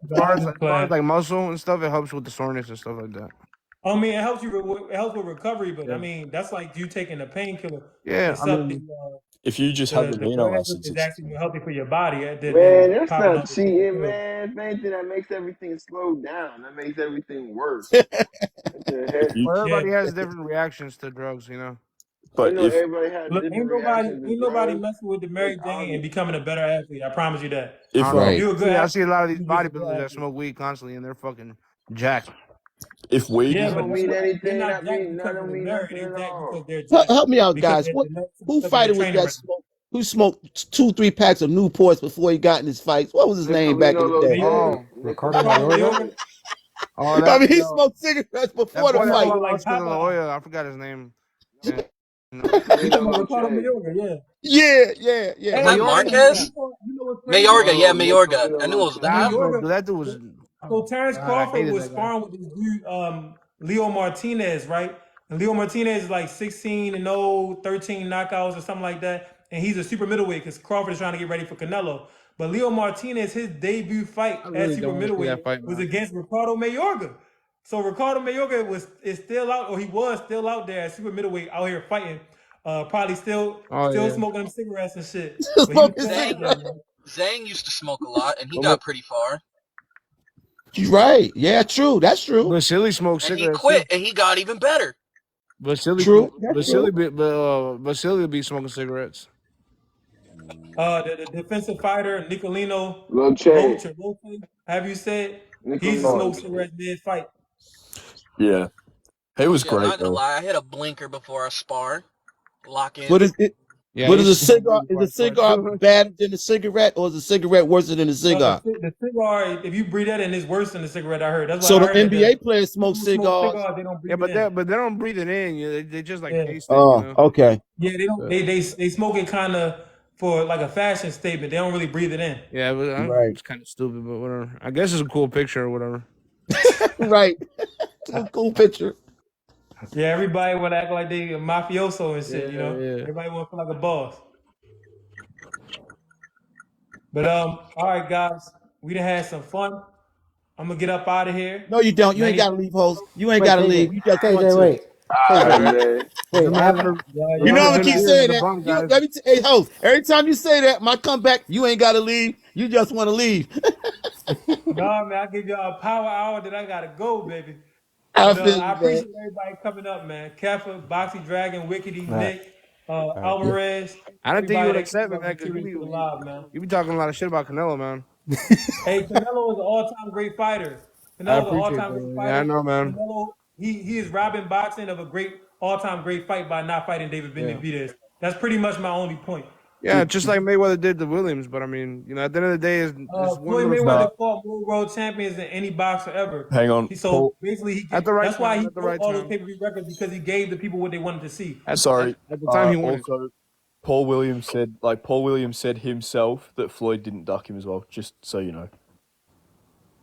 [SPEAKER 1] But I'm just
[SPEAKER 10] as far as
[SPEAKER 1] playing.
[SPEAKER 10] like muscle and stuff. It helps with the soreness and stuff like that.
[SPEAKER 1] I mean, it helps it helps with recovery, but I
[SPEAKER 10] Yeah.
[SPEAKER 1] mean, that's like you taking a painkiller,
[SPEAKER 10] Yeah. I
[SPEAKER 1] except
[SPEAKER 10] mein,
[SPEAKER 9] If you just have
[SPEAKER 1] the
[SPEAKER 9] amino
[SPEAKER 1] plasma
[SPEAKER 9] acids,
[SPEAKER 1] is
[SPEAKER 9] it's
[SPEAKER 1] actually more healthy for your body
[SPEAKER 8] Man,
[SPEAKER 1] than
[SPEAKER 8] that's
[SPEAKER 1] popping
[SPEAKER 8] not
[SPEAKER 1] out the different
[SPEAKER 8] cheating,
[SPEAKER 1] pills.
[SPEAKER 8] man. If anything, that makes everything slow down. That makes everything worse. What the
[SPEAKER 9] if
[SPEAKER 8] heck?
[SPEAKER 9] you
[SPEAKER 10] well,
[SPEAKER 1] Yeah.
[SPEAKER 10] everybody has different reactions to drugs. You know.
[SPEAKER 8] Ain't
[SPEAKER 9] but
[SPEAKER 8] no
[SPEAKER 9] if
[SPEAKER 8] everybody has
[SPEAKER 1] Look,
[SPEAKER 8] different reactions to
[SPEAKER 1] ain't nobody
[SPEAKER 8] drugs.
[SPEAKER 1] messing with the
[SPEAKER 8] It's
[SPEAKER 1] Mary Jane and
[SPEAKER 8] obvious.
[SPEAKER 1] becoming a better athlete. I promise you that.
[SPEAKER 10] I
[SPEAKER 9] if
[SPEAKER 10] don't know.
[SPEAKER 1] If
[SPEAKER 5] Right.
[SPEAKER 1] you're a good
[SPEAKER 10] I see
[SPEAKER 1] athlete,
[SPEAKER 10] a lot of these
[SPEAKER 1] you're just a good
[SPEAKER 10] bodybuilders that
[SPEAKER 1] athlete.
[SPEAKER 10] smoke weed constantly, and they're fucking jacked.
[SPEAKER 9] if weed
[SPEAKER 1] Yeah,
[SPEAKER 8] That
[SPEAKER 9] is
[SPEAKER 1] but
[SPEAKER 8] don't
[SPEAKER 1] guess
[SPEAKER 8] mean
[SPEAKER 1] what? They're
[SPEAKER 8] anything.
[SPEAKER 1] not
[SPEAKER 8] That
[SPEAKER 1] jacked
[SPEAKER 8] mean that
[SPEAKER 1] because of
[SPEAKER 8] don't
[SPEAKER 1] the
[SPEAKER 8] mean
[SPEAKER 1] Mary.
[SPEAKER 8] nothing
[SPEAKER 1] They're
[SPEAKER 8] at
[SPEAKER 1] jacked because
[SPEAKER 8] all.
[SPEAKER 1] they're jacked
[SPEAKER 5] Help me out,
[SPEAKER 1] because
[SPEAKER 5] guys. Who
[SPEAKER 1] because of their
[SPEAKER 5] fighter was
[SPEAKER 1] training
[SPEAKER 5] that
[SPEAKER 1] record.
[SPEAKER 5] smoked? Who smoked 2, 3 packs of Newports before he got in his fights? What was his name back in
[SPEAKER 8] Nicolino
[SPEAKER 5] the day?
[SPEAKER 8] Lachey.
[SPEAKER 1] Mayorga,
[SPEAKER 10] Oh, Ricardo
[SPEAKER 8] Nicolino
[SPEAKER 1] Ricardo
[SPEAKER 10] Mayorga.
[SPEAKER 1] Mayorga.
[SPEAKER 8] Lachey.
[SPEAKER 10] Oh,
[SPEAKER 5] I
[SPEAKER 10] that
[SPEAKER 5] mean, he
[SPEAKER 10] yo,
[SPEAKER 5] smoked cigarettes
[SPEAKER 10] that
[SPEAKER 5] before the
[SPEAKER 10] boy
[SPEAKER 1] Yeah,
[SPEAKER 10] that
[SPEAKER 1] he
[SPEAKER 5] fight.
[SPEAKER 1] looked
[SPEAKER 10] fought
[SPEAKER 1] like
[SPEAKER 10] Oscar De La
[SPEAKER 1] Popeye.
[SPEAKER 10] Hoya. I forgot his name. Yeah.
[SPEAKER 1] You
[SPEAKER 8] Nicolino
[SPEAKER 1] talking about Ricardo
[SPEAKER 8] Lachey.
[SPEAKER 1] Mayorga? Yeah.
[SPEAKER 5] Yeah.
[SPEAKER 6] Is
[SPEAKER 1] Hey,
[SPEAKER 6] that
[SPEAKER 10] Mayorga.
[SPEAKER 1] hey,
[SPEAKER 6] Marquez?
[SPEAKER 1] you know what's crazy?
[SPEAKER 6] Mayorga, yeah,
[SPEAKER 8] No,
[SPEAKER 6] Mayorga.
[SPEAKER 8] Nicolino
[SPEAKER 6] I knew it was
[SPEAKER 10] I
[SPEAKER 6] that.
[SPEAKER 10] don't know,
[SPEAKER 1] Mayorga.
[SPEAKER 10] but that dude was.
[SPEAKER 1] So Terrence
[SPEAKER 10] God, I
[SPEAKER 1] Crawford
[SPEAKER 10] hated
[SPEAKER 1] was
[SPEAKER 10] that guy.
[SPEAKER 1] sparring with this dude, Leo Martinez, right? And Leo Martinez is like 16 and 0, 13 knockouts or something like that. And he's a super middleweight because Crawford is trying to get ready for Canelo. But Leo Martinez, his debut fight
[SPEAKER 10] I
[SPEAKER 1] at
[SPEAKER 10] really
[SPEAKER 1] super
[SPEAKER 10] don't want to see that
[SPEAKER 1] middleweight
[SPEAKER 10] fight,
[SPEAKER 1] was
[SPEAKER 10] man.
[SPEAKER 1] against Ricardo Mayorga. So Ricardo Mayorga is still out, or he was still out there at super middleweight out here fighting. Probably still
[SPEAKER 10] Oh yeah.
[SPEAKER 1] smoking them cigarettes and shit. But he was
[SPEAKER 5] Smoking
[SPEAKER 1] back
[SPEAKER 6] Zhang,
[SPEAKER 5] cigarettes.
[SPEAKER 1] again, man.
[SPEAKER 6] Zhang used to smoke a lot, and he
[SPEAKER 10] But what?
[SPEAKER 6] got pretty far.
[SPEAKER 5] You're right. Yeah, true. That's true.
[SPEAKER 10] Vasily smoked
[SPEAKER 6] And he
[SPEAKER 10] cigarettes too.
[SPEAKER 6] quit, and he got even better.
[SPEAKER 10] Vasily
[SPEAKER 5] True.
[SPEAKER 10] smoked.
[SPEAKER 5] That's true.
[SPEAKER 10] Vasily be smoking cigarettes.
[SPEAKER 1] The defensive fighter Nicolino
[SPEAKER 8] Lil
[SPEAKER 1] Roach
[SPEAKER 8] Che,
[SPEAKER 1] or Roche, have you said he used to
[SPEAKER 8] Nicolino.
[SPEAKER 1] smoke cigarettes mid fight.
[SPEAKER 9] Yeah, he was
[SPEAKER 6] Shit, I'm
[SPEAKER 9] great
[SPEAKER 6] not gonna
[SPEAKER 9] though.
[SPEAKER 6] lie. I hit a blinker before a spar. Lock
[SPEAKER 5] But
[SPEAKER 6] in.
[SPEAKER 5] is it?
[SPEAKER 10] Yeah,
[SPEAKER 5] But
[SPEAKER 10] he
[SPEAKER 5] is
[SPEAKER 10] used
[SPEAKER 5] a
[SPEAKER 10] to smoke
[SPEAKER 5] cigar?
[SPEAKER 10] weed
[SPEAKER 5] Is
[SPEAKER 10] before
[SPEAKER 5] a
[SPEAKER 10] I fight
[SPEAKER 5] cigar
[SPEAKER 10] too.
[SPEAKER 5] better than a cigarette, or is a cigarette worse than a cigar?
[SPEAKER 1] The cigar, if you breathe that in, is worse than the cigarette. I heard. That's why
[SPEAKER 5] So
[SPEAKER 1] I
[SPEAKER 5] the
[SPEAKER 1] heard that the
[SPEAKER 5] NBA players smoke
[SPEAKER 1] people who smoke
[SPEAKER 5] cigars.
[SPEAKER 1] cigars, they don't
[SPEAKER 10] Yeah,
[SPEAKER 1] breathe it in.
[SPEAKER 10] but they don't breathe it in. You know, they just like
[SPEAKER 1] Yeah,
[SPEAKER 10] taste it. You
[SPEAKER 5] Oh,
[SPEAKER 10] know.
[SPEAKER 5] okay.
[SPEAKER 1] yeah, they don't.
[SPEAKER 10] So,
[SPEAKER 1] They smoke it kind of for like a fashion statement. They don't really breathe it in.
[SPEAKER 10] yeah, but
[SPEAKER 5] Right.
[SPEAKER 10] it's kind of stupid, but whatever. I guess it's a cool picture or whatever.
[SPEAKER 5] Right. It's a cool picture.
[SPEAKER 1] Yeah, everybody would act like they a mafioso and
[SPEAKER 10] Yeah,
[SPEAKER 1] shit. You know,
[SPEAKER 10] yeah.
[SPEAKER 1] everybody want to feel like a boss. But all right, guys, we done had some fun. I'm gonna get up out of here.
[SPEAKER 5] No, you don't. You ain't
[SPEAKER 1] Manny,
[SPEAKER 5] got to leave, host. You ain't
[SPEAKER 11] Wait,
[SPEAKER 5] got to
[SPEAKER 11] KJ,
[SPEAKER 5] leave. You just want
[SPEAKER 11] KJ,
[SPEAKER 5] to.
[SPEAKER 11] wait,
[SPEAKER 8] All
[SPEAKER 10] All
[SPEAKER 8] right,
[SPEAKER 11] KJ,
[SPEAKER 10] right.
[SPEAKER 8] man.
[SPEAKER 11] wait.
[SPEAKER 5] You know
[SPEAKER 10] Remember
[SPEAKER 5] I'm gonna keep
[SPEAKER 10] Venezuela is
[SPEAKER 5] saying
[SPEAKER 10] the
[SPEAKER 5] that.
[SPEAKER 10] bomb,
[SPEAKER 5] You
[SPEAKER 10] guys.
[SPEAKER 5] let me. Hey, host. Every time you say that, my comeback. You ain't got to leave. You just want to leave.
[SPEAKER 1] no man, I give y'all a power hour that I gotta go, baby.
[SPEAKER 5] I
[SPEAKER 1] But
[SPEAKER 5] feel
[SPEAKER 1] I
[SPEAKER 5] you, man.
[SPEAKER 1] appreciate everybody coming up, man. Keffa, Boxy Dragon, Wickedy,
[SPEAKER 4] All right.
[SPEAKER 1] Nick,
[SPEAKER 4] All right.
[SPEAKER 5] Yeah.
[SPEAKER 1] Alvarez,
[SPEAKER 10] I didn't think you
[SPEAKER 1] everybody
[SPEAKER 10] would
[SPEAKER 1] that
[SPEAKER 10] accept
[SPEAKER 1] came
[SPEAKER 10] me,
[SPEAKER 1] up
[SPEAKER 10] man,
[SPEAKER 1] and
[SPEAKER 10] because
[SPEAKER 1] tuned into the live, man.
[SPEAKER 10] you be talking a lot of shit about Canelo, man.
[SPEAKER 1] Hey, Canelo is an all-time great fighter.
[SPEAKER 10] I
[SPEAKER 1] Canelo's an
[SPEAKER 10] appreciate
[SPEAKER 1] all-time great
[SPEAKER 10] that. Yeah, I
[SPEAKER 1] fighter.
[SPEAKER 10] know, man.
[SPEAKER 1] Canelo, he is robbing boxing of a great all-time great fight by not fighting David
[SPEAKER 10] Yeah.
[SPEAKER 1] Benavidez. That's pretty much my only point.
[SPEAKER 10] Yeah, just like Mayweather did to Williams, but I mean, you know, at the end of the day, it's one of
[SPEAKER 1] Floyd
[SPEAKER 10] those.
[SPEAKER 9] Nah,
[SPEAKER 1] Mayweather fought more world champions than any boxer ever.
[SPEAKER 9] hang on,
[SPEAKER 1] So
[SPEAKER 9] Paul.
[SPEAKER 1] basically,
[SPEAKER 10] At the right
[SPEAKER 1] that's why
[SPEAKER 10] time,
[SPEAKER 1] he
[SPEAKER 10] at the
[SPEAKER 1] broke
[SPEAKER 10] right
[SPEAKER 1] all those
[SPEAKER 10] time.
[SPEAKER 1] pay-per-view records because he gave the people what they wanted to see.
[SPEAKER 9] Sorry.
[SPEAKER 10] At the time, he won it.
[SPEAKER 9] Also, Paul Williams said himself that Floyd didn't duck him as well. Just so you know,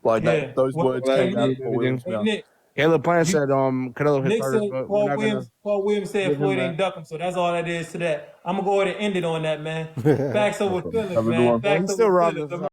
[SPEAKER 9] like
[SPEAKER 1] Yeah.
[SPEAKER 9] that, those
[SPEAKER 1] Well,
[SPEAKER 9] words
[SPEAKER 10] Well,
[SPEAKER 1] hey
[SPEAKER 9] came out
[SPEAKER 1] Nick,
[SPEAKER 9] of Paul
[SPEAKER 10] everything.
[SPEAKER 9] Williams'
[SPEAKER 1] hey
[SPEAKER 9] mouth.
[SPEAKER 1] Nick,
[SPEAKER 10] Caleb Plant
[SPEAKER 1] you
[SPEAKER 10] said Canelo hit
[SPEAKER 1] Nick said
[SPEAKER 10] first, but we're not gonna
[SPEAKER 1] Paul Williams said
[SPEAKER 10] give him
[SPEAKER 1] Floyd
[SPEAKER 10] that.
[SPEAKER 1] ain't duck him, so that's all that is to that. I'm gonna go ahead and end it on that, man. Facts over feelings,
[SPEAKER 9] Have a good
[SPEAKER 1] man.
[SPEAKER 9] one.
[SPEAKER 10] Well, he
[SPEAKER 1] Facts
[SPEAKER 10] still
[SPEAKER 1] over
[SPEAKER 10] robbed
[SPEAKER 1] feelings.
[SPEAKER 10] us.